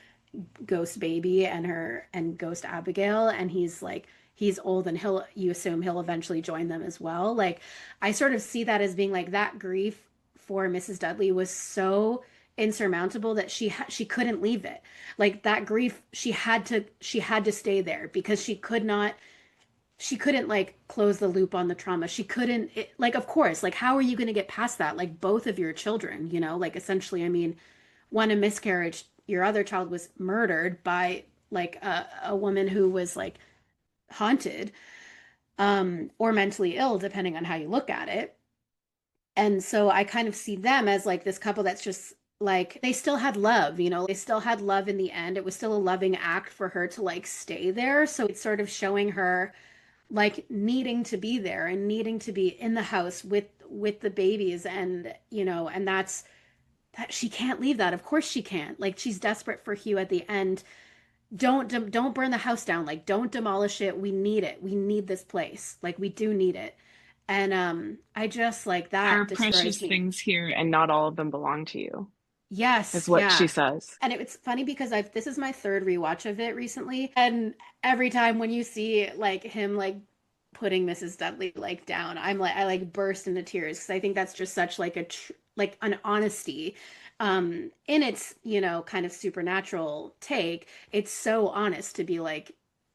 ghost baby and her and ghost Abigail, and he's like, he's old and you assume he'll eventually join them as well. Like I sort of see that as being like that grief for Mrs. Dudley was so insurmountable that she couldn't leave it. Like that grief, she had to stay there because she couldn't like close the loop on the trauma. She couldn't like, of course, like how are you going to get past that? Like both of your children, like essentially, I mean, one a miscarriage, your other child was murdered by like a woman who was like haunted or mentally ill, depending on how you look at it. And so I kind of see them as like this couple that's just like they still had love, they still had love in the end. It was still a loving act for her to like stay there. So it's sort of showing her like needing to be there and needing to be in the house with the babies, and and that she can't leave that. Of course she can't. Like she's desperate for Hugh at the end. Don't burn the house down. Like don't demolish it. We need it. We need this place. Like we do need it. And I just like there that are destroys precious me. things here and not all of them belong to you, Yes, is what she yeah. says. And it's funny because I've this is my third rewatch of it recently, and every time when you see like him like putting Mrs. Dudley like down, I like burst into tears because I think that's just such like like an honesty in its, you know, kind of supernatural take. It's so honest to be like,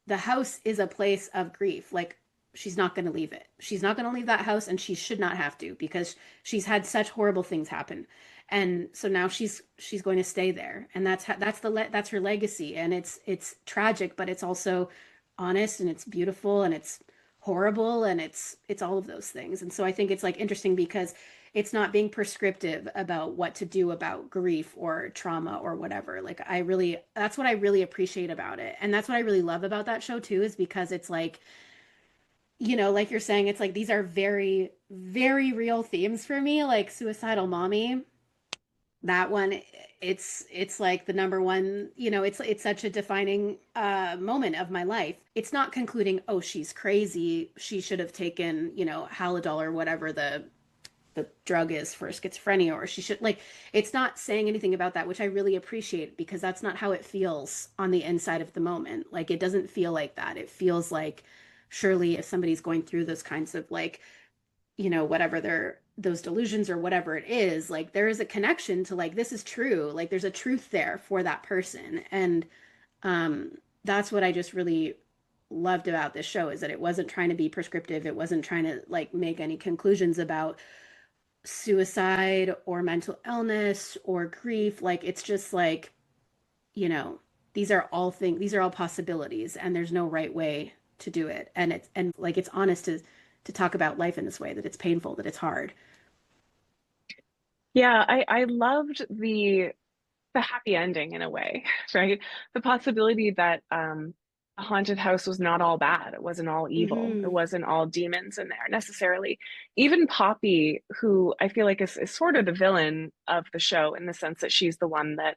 the house is a place of grief. Like, she's not going to leave it. She's not going to leave that house, and she should not have to, because she's had such horrible things happen. And so now she's going to stay there, and that's her legacy. And it's tragic, but it's also honest, and it's beautiful, and it's horrible, and it's all of those things. And so I think it's like interesting because it's not being prescriptive about what to do about grief or trauma or whatever. Like, I really, that's what I really appreciate about it. And that's what I really love about that show too, is because it's like, you know, like you're saying, it's like these are very, very real themes for me, like suicidal mommy. That one, it's like the number one, you know, it's such a defining moment of my life. It's not concluding, oh, she's crazy, she should have taken, you know, Halidol or whatever the drug is for schizophrenia, or she should, like, it's not saying anything about that, which I really appreciate, because that's not how it feels on the inside of the moment. Like, it doesn't feel like that. It feels like, surely if somebody's going through those kinds of, like, you know, whatever they're, those delusions or whatever it is, like, there is a connection to, like, this is true, like there's a truth there for that person. And um that's what I just really loved about this show, is that it wasn't trying to be prescriptive. It wasn't trying to like make any conclusions about suicide or mental illness or grief. Like, it's just like, you know, these are all possibilities, and there's no right way to do it. And it's, and like, it's honest to talk about life in this way, that it's painful, that it's hard. Yeah, I loved the happy ending in a way, right? The possibility that a haunted house was not all bad. It wasn't all evil. It Mm-hmm. wasn't all demons in there necessarily. Even Poppy, who I feel like is sort of the villain of the show in the sense that she's the one that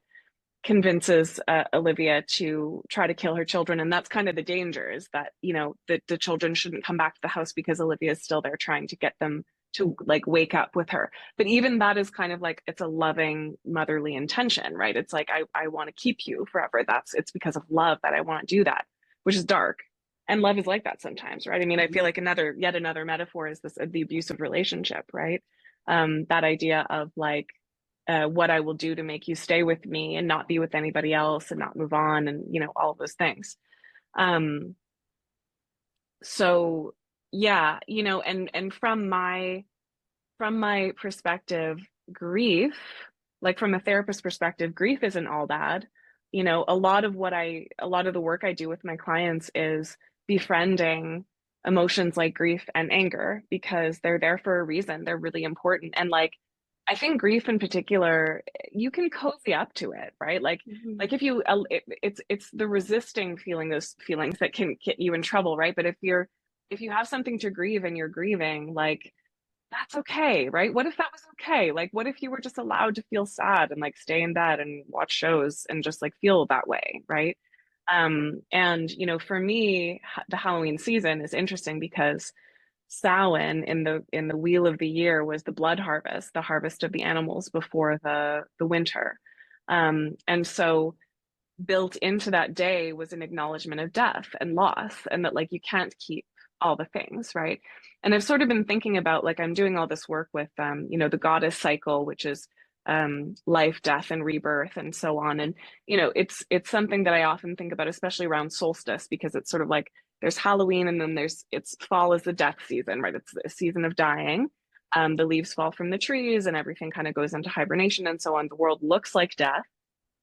convinces Olivia to try to kill her children. And that's kind of the danger, is that, you know, the children shouldn't come back to the house because Olivia is still there trying to get them to like wake up with her. But even that is kind of like, it's a loving motherly intention, right? It's like, I want to keep you forever. It's because of love that I want to do that, which is dark. And love is like that sometimes, right? I mean, I feel like yet another metaphor is this, the abusive relationship, right? That idea of like, what I will do to make you stay with me and not be with anybody else and not move on, and you know, all of those things. Um, so yeah, you know, and from my perspective, grief, like from a therapist perspective, grief isn't all bad. You know, a lot of the work I do with my clients is befriending emotions like grief and anger, because they're there for a reason. They're really important. And like, I think grief in particular, you can cozy up to it, right? Mm-hmm. Like if you, it's the resisting feeling those feelings that can get you in trouble, right? But if you have something to grieve and you're grieving, like that's okay, right? What if that was okay? Like, what if you were just allowed to feel sad and like stay in bed and watch shows and just like feel that way, right? And you know, for me, the Halloween season is interesting because Samhain in the wheel of the year was the blood harvest, the harvest of the animals before the winter. And so built into that day was an acknowledgement of death and loss, and that like you can't keep all the things, right? And I've sort of been thinking about, like, I'm doing all this work with you know, the goddess cycle, which is life, death, and rebirth, and so on. And you know, it's something that I often think about, especially around solstice, because it's sort of like there's Halloween, and then it's fall is the death season, right? It's a season of dying. The leaves fall from the trees, and everything kind of goes into hibernation, and so on. The world looks like death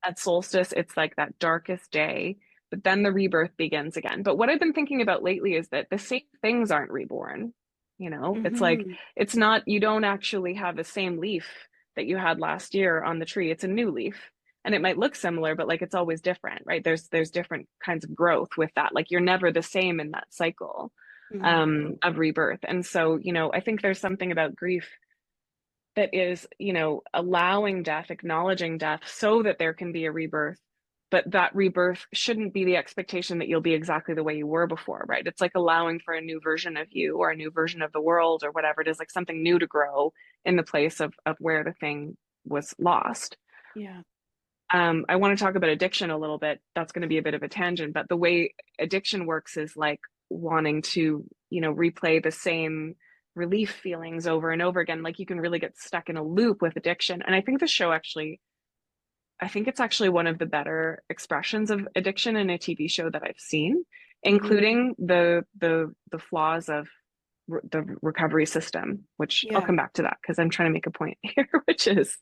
at solstice. It's like that darkest day, but then the rebirth begins again. But what I've been thinking about lately is that the same things aren't reborn. You know, it's like, Mm-hmm. it's not, you don't actually have the same leaf that you had last year on the tree. It's a new leaf. And it might look similar, but like it's always different, right? There's different kinds of growth with that. Like you're never the same in that cycle Mm-hmm. of rebirth. And so, you know, I think there's something about grief that is, you know, allowing death, acknowledging death so that there can be a rebirth. But that rebirth shouldn't be the expectation that you'll be exactly the way you were before, right? It's like allowing for a new version of you or a new version of the world or whatever it is, like something new to grow in the place of where the thing was lost. Yeah. I want to talk about addiction a little bit. That's going to be a bit of a tangent, but the way addiction works is like wanting to, you know, replay the same relief feelings over and over again. Like you can really get stuck in a loop with addiction. And I think the show actually, I think it's actually one of the better expressions of addiction in a TV show that I've seen, Hmm. including the flaws of the recovery system, which I'll Yeah. come back to that because I'm trying to make a point here, which is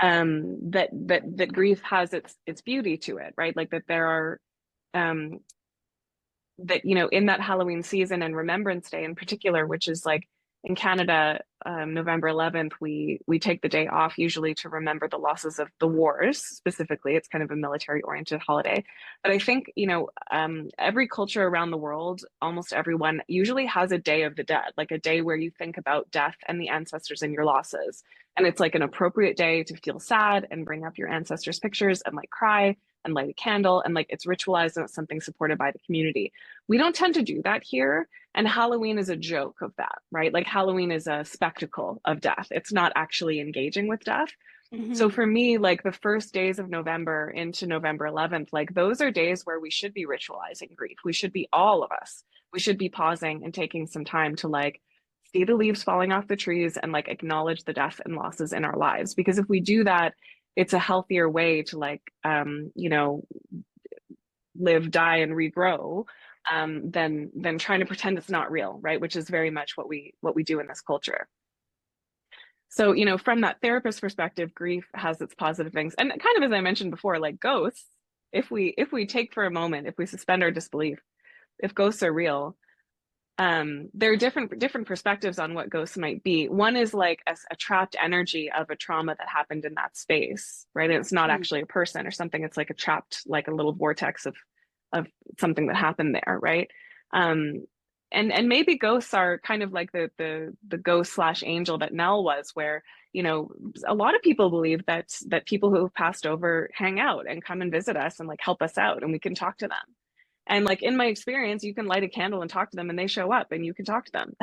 that grief has its beauty to it, right? Like that there are um, that in that Halloween season and Remembrance Day in particular, which is like in Canada, November 11th, we take the day off usually to remember the losses of the wars. Specifically, it's kind of a military oriented holiday. But I think every culture around the world, almost everyone usually has a Day of the Dead, like a day where you think about death and the ancestors and your losses. And it's like an appropriate day to feel sad and bring up your ancestors' pictures and like cry and light a candle, and like it's ritualized and it's something supported by the community. We don't tend to do that here. And Halloween is a joke of that, right? Like Halloween is a spectacle of death. It's not actually engaging with death. So Hmm. for me, like the first days of November into November 11th, like those are days where we should be ritualizing grief. We should be, all of us, we should be pausing and taking some time to like see the leaves falling off the trees and like acknowledge the death and losses in our lives. Because if we do that, it's a healthier way to like, live, die, and regrow, than trying to pretend it's not real, right? Which is very much what we do in this culture. So, from that therapist perspective, grief has its positive things. And kind of as I mentioned before, like ghosts, if we take for a moment, if we suspend our disbelief, if ghosts are real, there are different perspectives on what ghosts might be. One is like a trapped energy of a trauma that happened in that space, right? And it's not actually a person or something. It's like a trapped, like a little vortex of something that happened there, right? Um, and maybe ghosts are kind of like the ghost slash angel that Nell was, where a lot of people believe that people who have passed over hang out and come and visit us and like help us out, and we can talk to them. And like in my experience, you can light a candle and talk to them, and they show up, and you can talk to them.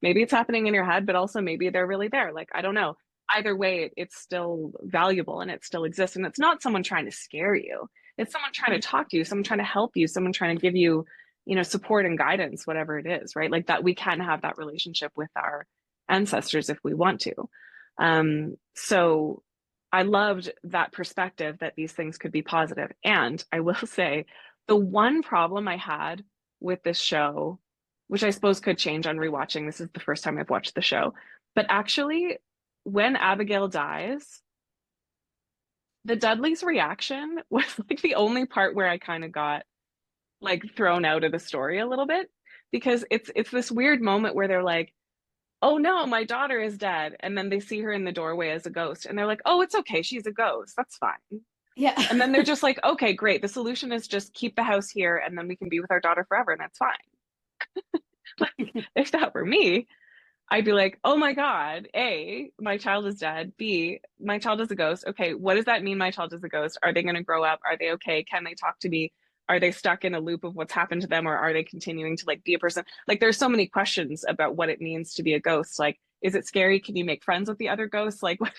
Maybe it's happening in your head, but also maybe they're really there. Like I don't know. Either way, it's still valuable and it still exists, and it's not someone trying to scare you. It's someone trying to talk to you, someone trying to help you, someone trying to give you, support and guidance, whatever it is, right? Like that we can have that relationship with our ancestors if we want to. So I loved that perspective that these things could be positive. And I will say, the one problem I had with this show, which I suppose could change on rewatching, this is the first time I've watched the show, but actually, when Abigail dies, the Dudley's reaction was like the only part where I kind of got like thrown out of the story a little bit, because it's this weird moment where they're like, "Oh no, my daughter is dead," and then they see her in the doorway as a ghost, and they're like, "Oh, it's okay, she's a ghost. That's fine." Yeah. And then they're just like, "Okay, great. The solution is just keep the house here, and then we can be with our daughter forever, and that's fine." Like if that were me, I'd be like, oh my God, A, my child is dead. B, my child is a ghost. Okay, what does that mean my child is a ghost? Are they going to grow up? Are they okay? Can they talk to me? Are they stuck in a loop of what's happened to them, or are they continuing to like be a person? Like there's so many questions about what it means to be a ghost. Like, is it scary? Can you make friends with the other ghosts? Like what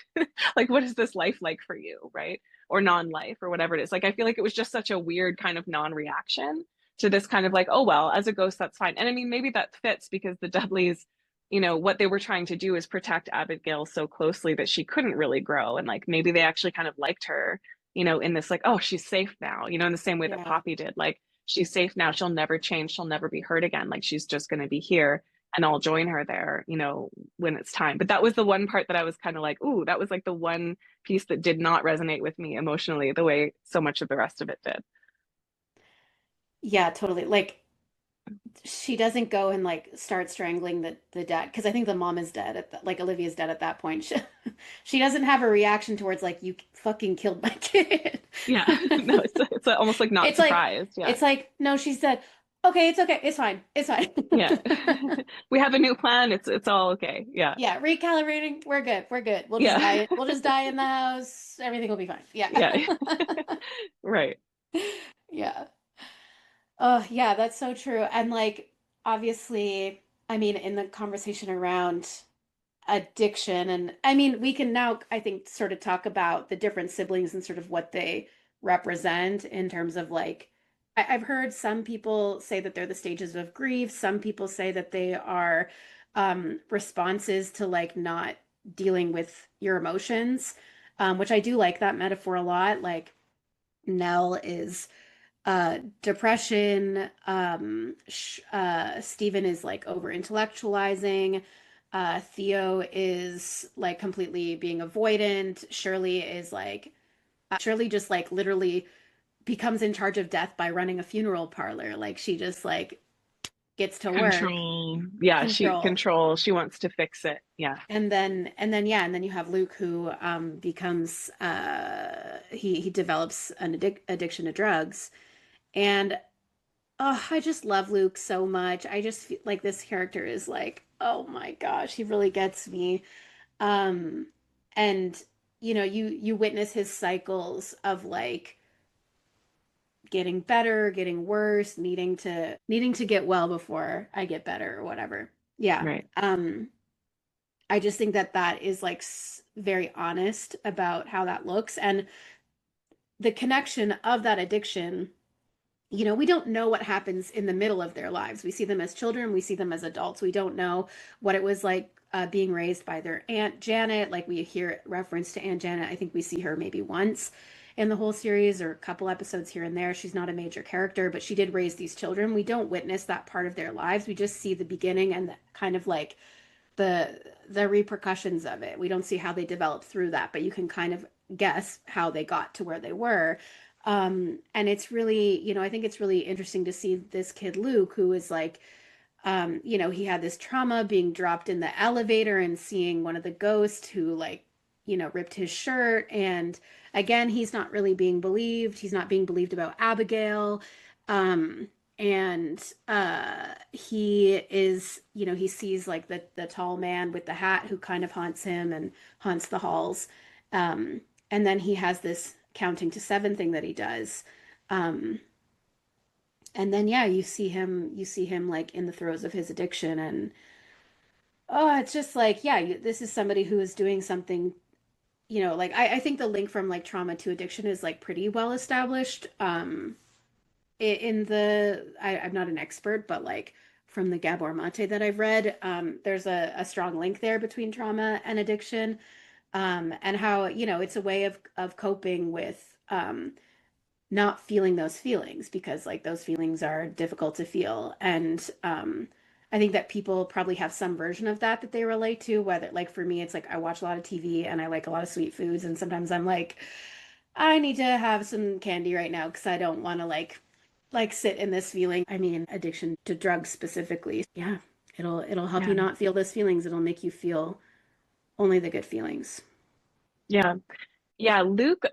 like what is this life like for you, right? Or non-life or whatever it is. Like I feel like it was just such a weird kind of non-reaction to this kind of like, oh well, as a ghost, that's fine. And I mean, maybe that fits because the Dudleys, what they were trying to do is protect Abigail so closely that she couldn't really grow. And like maybe they actually kind of liked her, in this like, oh, she's safe now, in the same way that Yeah. Poppy did. Like, she's safe now. She'll never change. She'll never be hurt again. Like, she's just going to be here and I'll join her there, when it's time. But that was the one part that I was kind of like, ooh, that was like the one piece that did not resonate with me emotionally the way so much of the rest of it did. Yeah, totally. Like she doesn't go and like start strangling the dad because I think the mom is dead like Olivia's dead at that point. She doesn't have a reaction towards like you fucking killed my kid. Yeah. No, it's almost like not It's like surprised. Yeah. it's like no, she's dead. Okay, it's okay. It's fine. It's fine. Yeah. We have a new plan. It's all okay. Yeah. Yeah, recalibrating. We're good. We're good. We'll just Yeah. die. We'll just die in the house. Everything will be fine. Yeah. Yeah. Right. Yeah. Oh, yeah, that's so true. And like, obviously, I mean, in the conversation around addiction, and I mean, we can now, I think, sort of talk about the different siblings and sort of what they represent in terms of like, I've heard some people say that they're the stages of grief. Some people say that they are responses to like not dealing with your emotions, which I do like that metaphor a lot. Like Nell is depression. Stephen is like over intellectualizing. Theo is like completely being avoidant. Shirley is like, Shirley just like literally becomes in charge of death by running a funeral parlor. Like she just like gets to work, Control. Yeah, she control. control. She wants to fix it. Yeah, Yeah, and then you have Luke who becomes he develops an addiction to drugs. And oh, I just love Luke so much. I just feel like this character is like, oh my gosh, he really gets me. Um, and you witness his cycles of like getting better, getting worse, needing to get well before I get better or whatever. Yeah. right. I just think that that is like very honest about how that looks and the connection of that addiction. We don't know what happens in the middle of their lives. We see them as children, we see them as adults. We don't know what it was like being raised by their Aunt Janet. Like we hear reference to Aunt Janet. I think we see her maybe once in the whole series or a couple episodes here and there. She's not a major character, but she did raise these children. We don't witness that part of their lives. We just see the beginning and the, kind of like the the repercussions of it. We don't see how they developed through that, but you can kind of guess how they got to where they were. And it's really, I think it's really interesting to see this kid Luke, who is like, he had this trauma being dropped in the elevator and seeing one of the ghosts who like, ripped his shirt. And again, he's not really being believed. He's not being believed about Abigail. And he is, he sees like the tall man with the hat who kind of haunts him and haunts the halls. And then he has this counting to seven thing that he does. Um, and then yeah, you see him like in the throes of his addiction, and oh, it's just like, yeah, this is somebody who is doing something, like I think the link from like trauma to addiction is like pretty well established. In I'm not an expert, but like from the Gabor Mate that I've read, there's a strong link there between trauma and addiction, and how, it's a way of coping with not feeling those feelings because like those feelings are difficult to feel. And I think that people probably have some version of that they relate to, whether like for me, it's like I watch a lot of TV and I like a lot of sweet foods. And sometimes I'm like, I need to have some candy right now because I don't want to like sit in this feeling. I mean, addiction to drugs specifically. Yeah, it'll help you Yeah, not feel those feelings. It'll make you feel only the good feelings. yeah, yeah. Luke,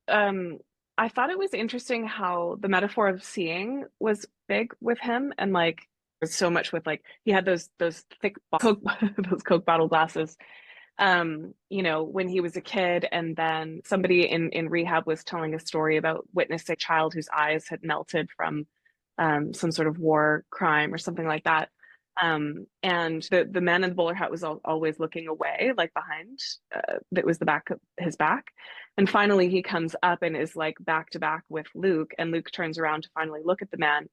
um, I thought it was interesting how the metaphor of seeing was big with him, and like there's so much with like he had those thick Coke those Coke bottle glasses when he was a kid, and then somebody in rehab was telling a story about witnessing a child whose eyes had melted from some sort of war crime or something like that. And the man in the bowler hat was always looking away, like behind, that was the back of his back. And finally, he comes up and is like back to back with Luke, and Luke turns around to finally look at the man,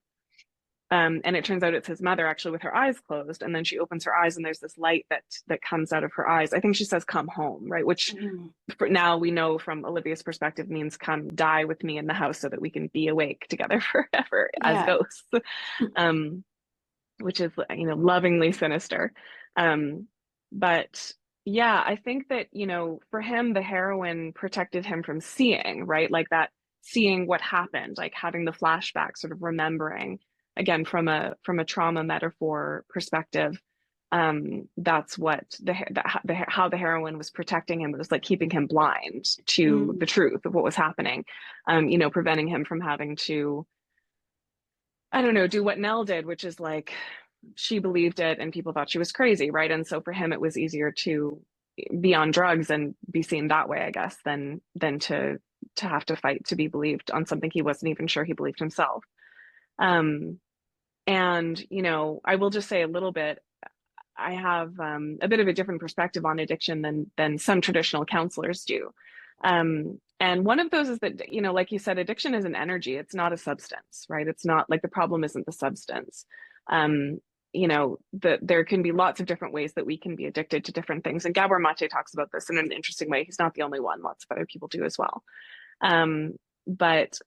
and it turns out it's his mother actually with her eyes closed. And then she opens her eyes and there's this light that comes out of her eyes. I think she says, "Come home," right? Which Mhm. for now we know from Olivia's perspective means come die with me in the house so that we can be awake together forever as Yeah. ghosts. Um, which is, lovingly sinister. Um, but yeah, I think that, for him, the heroin protected him from seeing, right? Like that, seeing what happened, like having the flashback, sort of remembering again from a trauma metaphor perspective. That's what how the heroin was protecting him. It was like keeping him blind to the Mm. truth of what was happening, preventing him from having to, I don't know, do what Nell did, which is like she believed it and people thought she was crazy, right? And so for him, it was easier to be on drugs and be seen that way, I guess, than to have to fight to be believed on something he wasn't even sure he believed himself. Um, and I will just say a little bit. I have a bit of a different perspective on addiction than some traditional counselors do. And one of those is that, like you said, addiction is an energy. It's not a substance, right? It's not like the problem isn't the substance. Um, there can be lots of different ways that we can be addicted to different things. And Gabor Mate talks about this in an interesting way. He's not the only one, lots of other people do as well. But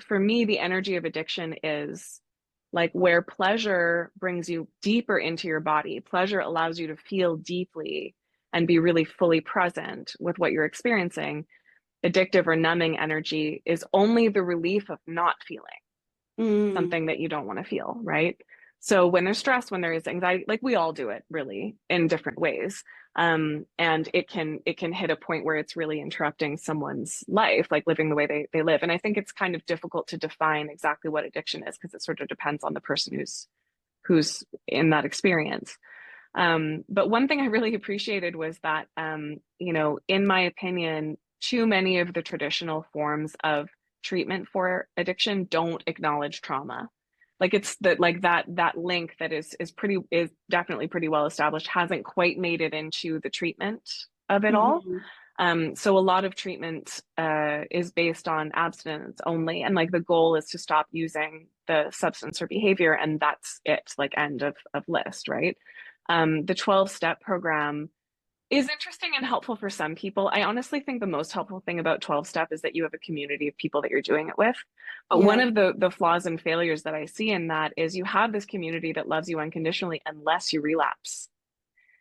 for me, the energy of addiction is like where pleasure brings you deeper into your body. Pleasure allows you to feel deeply and be really fully present with what you're experiencing. Addictive or numbing energy is only the relief of not feeling Mm. something that you don't want to feel, right? So when there's stress, when there is anxiety, like we all do it really in different ways. And it can hit a point where it's really interrupting someone's life, like living the way they live. And I think it's kind of difficult to define exactly what addiction is because it sort of depends on the person who's in that experience. But one thing I really appreciated was that, in my opinion, too many of the traditional forms of treatment for addiction don't acknowledge trauma. Like it's that like that link that is definitely pretty well established hasn't quite made it into the treatment of it all. Hmm. So a lot of treatment is based on abstinence only, and like the goal is to stop using the substance or behavior, and that's it, like end of list, right? The 12-step program is interesting and helpful for some people. I honestly think the most helpful thing about 12-step is that you have a community of people that you're doing it with. But one Yeah. of the flaws and failures that I see in that is you have this community that loves you unconditionally unless you relapse.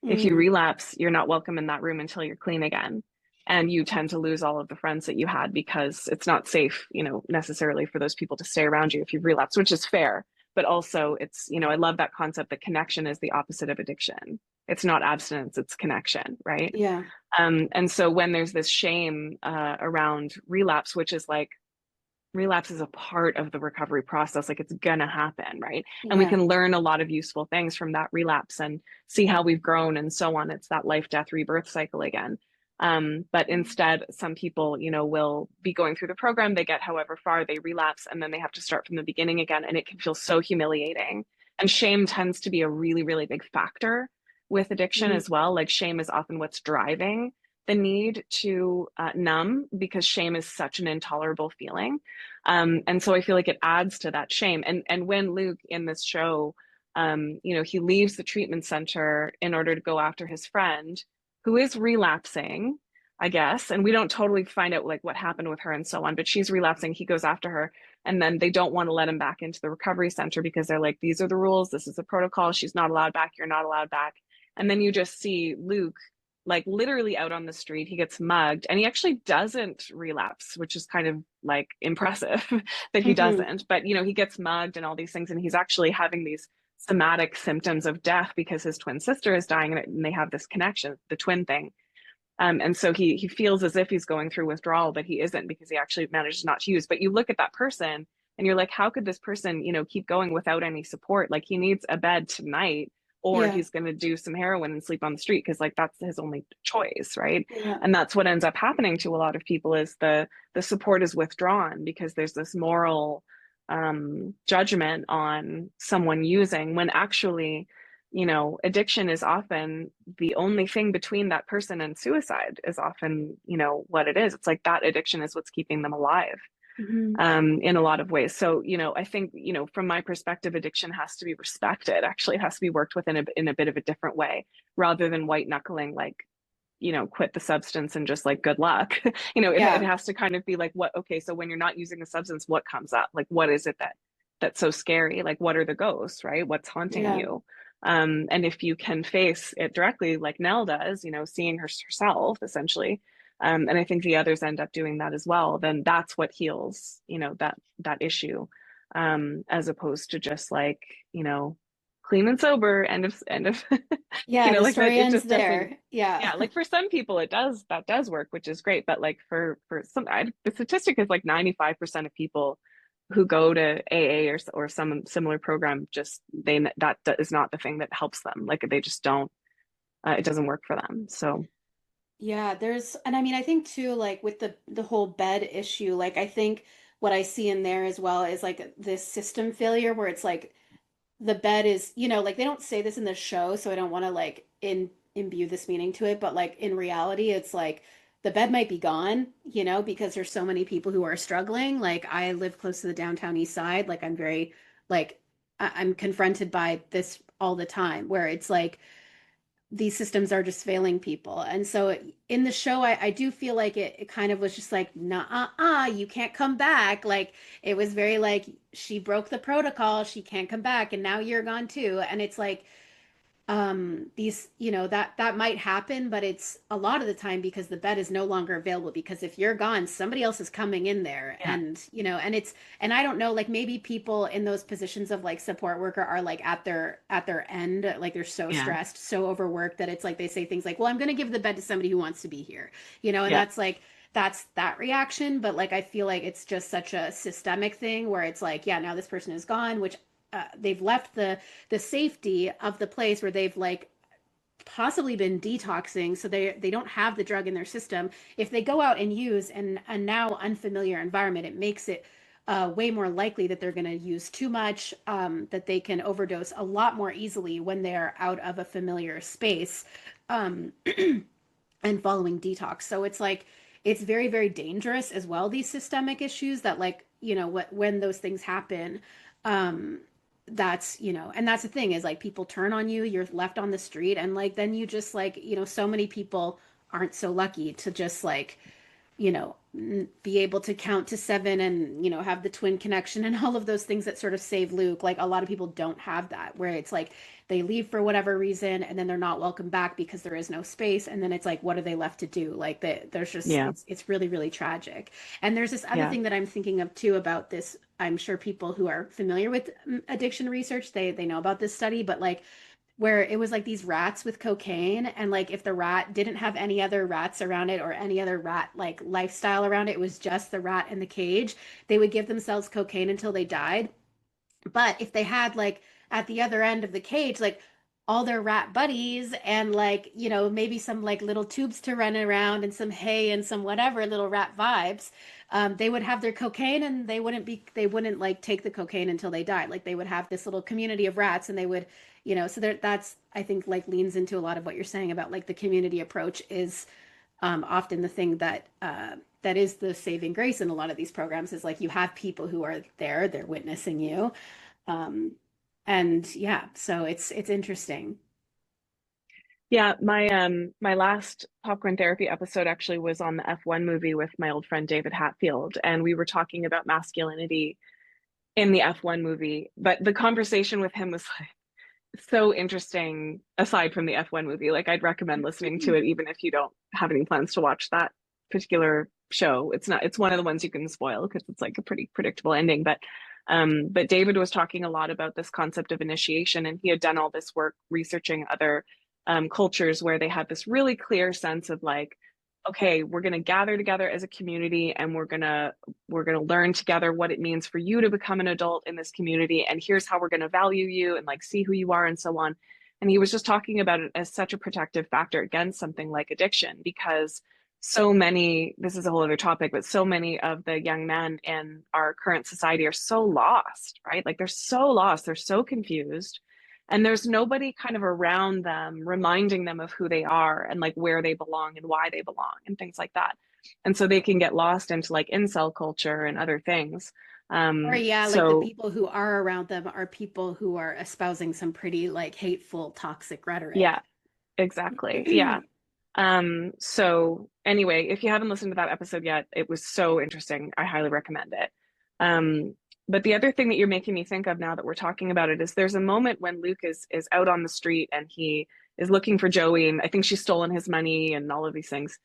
If you Mm. relapse, you're not welcome in that room until you're clean again. And you tend to lose all of the friends that you had because it's not safe, necessarily for those people to stay around you if you've relapsed, which is fair. But also, I love that concept that connection is the opposite of addiction. It's not abstinence, it's connection, right? Yeah. And so when there's this shame around relapse, which is like relapse is a part of the recovery process, like it's gonna happen, right? And we Yeah. can learn a lot of useful things from that relapse and see how we've grown and so on. It's that life, death, rebirth cycle again. But instead, some people, will be going through the program, they get however far, they relapse, and then they have to start from the beginning again. And it can feel so humiliating. And shame tends to be a really, really big factor with addiction Mm. as well. Like shame is often what's driving the need to numb because shame is such an intolerable feeling. And so I feel like it adds to that shame. And when Luke in this show, he leaves the treatment center in order to go after his friend who is relapsing, I guess. And we don't totally find out like what happened with her and so on, but she's relapsing. He goes after her. And then they don't want to let him back into the recovery center because they're like, these are the rules. This is the protocol. She's not allowed back. You're not allowed back. And then you just see Luke like literally out on the street. He gets mugged and he actually doesn't relapse, which is kind of like impressive that he Hmm. doesn't. But, he gets mugged and all these things. And he's actually having these somatic symptoms of death because his twin sister is dying and they have this connection, the twin thing. And so he feels as if he's going through withdrawal, but he isn't because he actually manages not to use. But you look at that person and you're like, how could this person, keep going without any support? Like he needs a bed tonight, or Yeah. he's going to do some heroin and sleep on the street because like that's his only choice, right? Yeah. And that's what ends up happening to a lot of people is the support is withdrawn because there's this moral judgment on someone using when actually addiction is often the only thing between that person and suicide is often, what it is. It's like that addiction is what's keeping them alive Hmm. in a lot of ways. So, I think, from my perspective, addiction has to be respected. Actually, it has to be worked with in a bit of a different way rather than white knuckling, like, quit the substance and just like good luck. It Yeah. has to kind of be like, okay, so when you're not using the substance, what comes up? Like, what is it that's so scary? Like, what are the ghosts, right? What's haunting Yeah. you? And if you can face it directly, like Nell does, seeing herself essentially, and I think the others end up doing that as well, then that's what heals, that issue, as opposed to just like, clean and sober, end of, Yeah. The like that, story it ends just doesn't. there. Yeah. Yeah, like for some people that does work, which is great. But like for some, the statistic is like 95% of people who go to AA or some similar program just that is not the thing that helps them. Like they just don't. It doesn't work for them. So Yeah, and I mean, I think too, like with the whole bed issue, like I think what I see in there as well is like this system failure where it's like the bed is, like they don't say this in the show, so I don't want to like imbue this meaning to it, but like in reality, it's like the bed might be gone, because there's so many people who are struggling. Like I live close to the downtown east side, like I'm very like I'm confronted by this all the time, where it's like these systems are just failing people. And so in the show, I do feel like it kind of was just like, nah, you can't come back. Like it was very like, she broke the protocol, she can't come back, and now you're gone too. And it's like, these, that might happen, but it's a lot of the time because the bed is no longer available, because if you're gone, somebody else is coming in there. Yeah. And and I don't know, like maybe people in those positions of like support worker are like at their end, like they're so Yeah. stressed, so overworked, that it's like they say things like, well, I'm going to give the bed to somebody who wants to be here, and Yeah. that's like, that's that reaction. But like I feel like it's just such a systemic thing where it's like, yeah, now this person is gone, which they've left the safety of the place where they've like possibly been detoxing, so they don't have the drug in their system. If they go out and use a now unfamiliar environment, it makes it way more likely that they're going to use too much, that they can overdose a lot more easily when they're out of a familiar space, um, and following detox. So it's like it's very, very dangerous as well, these systemic issues that, like, when those things happen, um that's, and that's the thing, is like people turn on you, you're left on the street, and like then you just like, so many people aren't so lucky to just like, be able to count to seven and, have the twin connection and all of those things that sort of save Luke. Like a lot of people don't have that, where it's like they leave for whatever reason and then they're not welcome back because there is no space. And then it's like, what are they left to do? Like there's just, Yeah. it's really, really tragic. And there's this other Yeah. thing that I'm thinking of too about this. I'm sure people who are familiar with addiction research, they know about this study, but like where it was like these rats with cocaine, and like if the rat didn't have any other rats around it or any other rat like lifestyle around it, it was just the rat in the cage, they would give themselves cocaine until they died. But if they had like at the other end of the cage, like all their rat buddies and like, maybe some like little tubes to run around and some hay and some whatever little rat vibes, they would have their cocaine, and they wouldn't like take the cocaine until they died. Like they would have this little community of rats, and they would, so that's, I think, like leans into a lot of what you're saying about like the community approach is often the thing that that is the saving grace in a lot of these programs, is like you have people who are there, they're witnessing you. Um, and yeah, so it's interesting. Yeah, my last popcorn therapy episode actually was on the F1 movie with my old friend David Hatfield, and we were talking about masculinity in the F1 movie. But the conversation with him was like so interesting aside from the F1 movie. Like I'd recommend listening to it even if you don't have any plans to watch that particular show. It's one of the ones you can spoil because it's like a pretty predictable ending. But David was talking a lot about this concept of initiation, and he had done all this work researching other cultures where they had this really clear sense of like, okay, we're going to gather together as a community, and we're going to learn together what it means for you to become an adult in this community, and here's how we're going to value you and like see who you are and so on. And he was just talking about it as such a protective factor against something like addiction, because so many, this is a whole other topic, but so many of the young men in our current society are so lost, right? Like they're so lost, they're so confused, and there's nobody kind of around them reminding them of who they are and like where they belong and why they belong and things like that. And so they can get lost into like incel culture and other things. Or yeah, like the So people who are around them are people who are espousing some pretty like hateful, toxic yeah, rhetoric. exactly. Yeah. So anyway, if you haven't listened to that episode yet, it was so interesting. I highly recommend it. But the other thing that you're making me think of now that we're talking about it is there's a moment when Luke is out on the street and he is looking for Joey, and I think she's stolen his money and all of these things.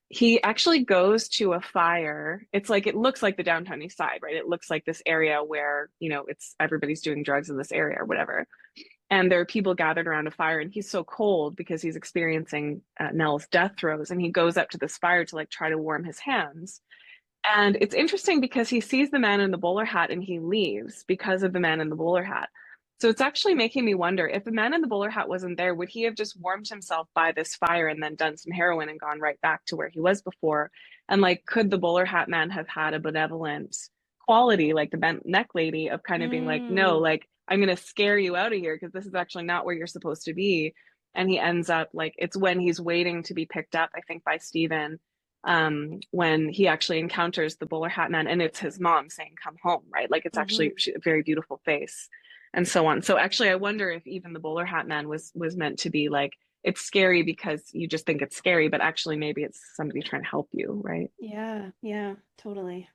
He actually goes to a fire. It's like it looks like the downtown east side, right? It looks like this area where, it's everybody's doing drugs in this area or whatever, and there are people gathered around a fire, and he's so cold because he's experiencing Nell's death throes, and he goes up to this fire to like try to warm his hands. And it's interesting because he sees the man in the bowler hat and he leaves because of the man in the bowler hat. So it's actually making me wonder, if the man in the bowler hat wasn't there, would he have just warmed himself by this fire and then done some heroin and gone right back to where he was before? And like, could the bowler hat man have had a benevolent quality, like the bent neck lady, of kind of being like, no, Mm. like, I'm going to scare you out of here because this is actually not where you're supposed to be. And he ends up like, it's when he's waiting to be picked up, I think, by Steven, when he actually encounters the bowler hat man, and it's his mom saying, come home, right? Like it's actually Hmm. a very beautiful face. and so on. So actually, I wonder if even the bowler hat man was meant to be like, it's scary because you just think it's scary, but actually maybe it's somebody trying to help you, right? Yeah, yeah, totally.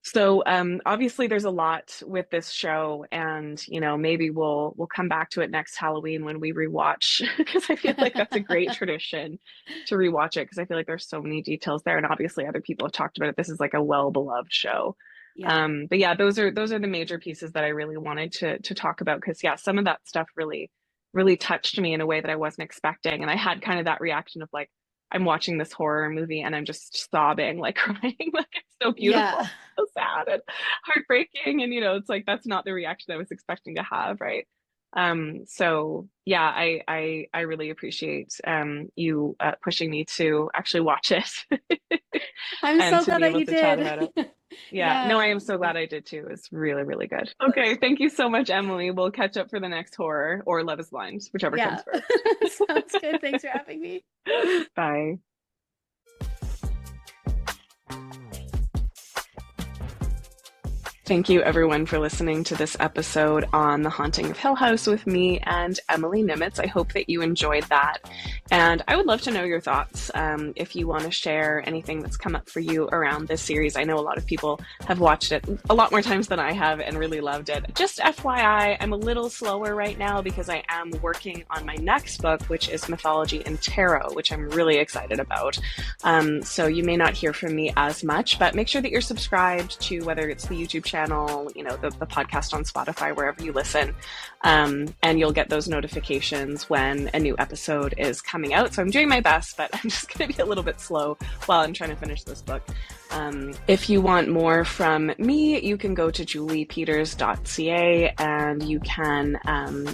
So obviously there's a lot with this show, and maybe we'll come back to it next Halloween when we rewatch because I feel like that's a great tradition to rewatch it because I feel like there's so many details there, and obviously other people have talked about it. This is like a well-beloved show. Yeah. But yeah, those are the major pieces that I really wanted to talk about because yeah, some of that stuff really touched me in a way that I wasn't expecting, and I had kind of that reaction of like, I'm watching this horror movie and I'm just sobbing, like crying, like it's so beautiful, Yeah. so sad and heartbreaking. And it's like that's not the reaction I was expecting to have, right? So yeah, I really appreciate you pushing me to actually watch it I'm and so to glad be that able you to chat did. about it. Yeah, no, I Yeah. am so glad I did too. It's really, really good. Okay, thank you so much, Emily. We'll catch up for the next horror or Love is Blind, whichever Yeah. comes first. Sounds good. Thanks for having me. Bye. Thank you, everyone, for listening to this episode on The Haunting of Hill House with me and Emily Nimitz. I hope that you enjoyed that. And I would love to know your thoughts if you want to share anything that's come up for you around this series. I know a lot of people have watched it a lot more times than I have and really loved it. Just FYI, I'm a little slower right now because I am working on my next book, which is Mythology and Tarot, which I'm really excited about. So you may not hear from me as much, but make sure that you're subscribed to whether it's the YouTube channel, the podcast on Spotify, wherever you listen. And you'll get those notifications when a new episode is coming out. So I'm doing my best, but I'm just going to be a little bit slow while I'm trying to finish this book. If you want more from me, you can go to juliepeters.ca and you can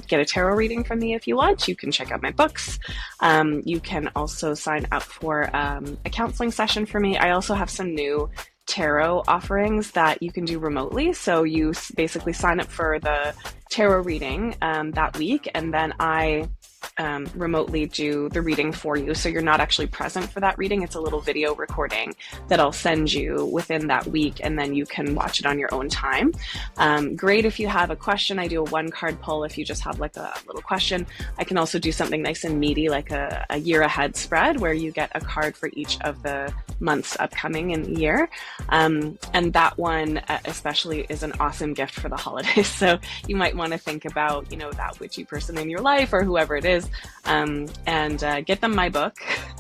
get a tarot reading from me if you want. You can check out my books. You can also sign up for a counseling session for me. I also have some new tarot offerings that you can do remotely. So you basically sign up for the tarot reading that week, and then I remotely do the reading for you. So you're not actually present for that reading. It's a little video recording that I'll send you within that week, and then you can watch it on your own time. Great if you have a question. I do a 1-card pull if you just have like a little question. I can also do something nice and meaty, like a year ahead spread where you get a card for each of the months upcoming in the year. And that one especially is an awesome gift for the holidays. So you might want to think about, that witchy person in your life or whoever it is, and get them my book,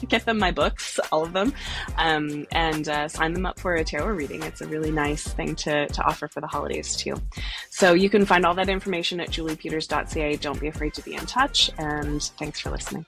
get them my books, all of them, and sign them up for a tarot reading. It's a really nice thing to offer for the holidays too. So you can find all that information at juliepeters.ca. Don't be afraid to be in touch, and thanks for listening.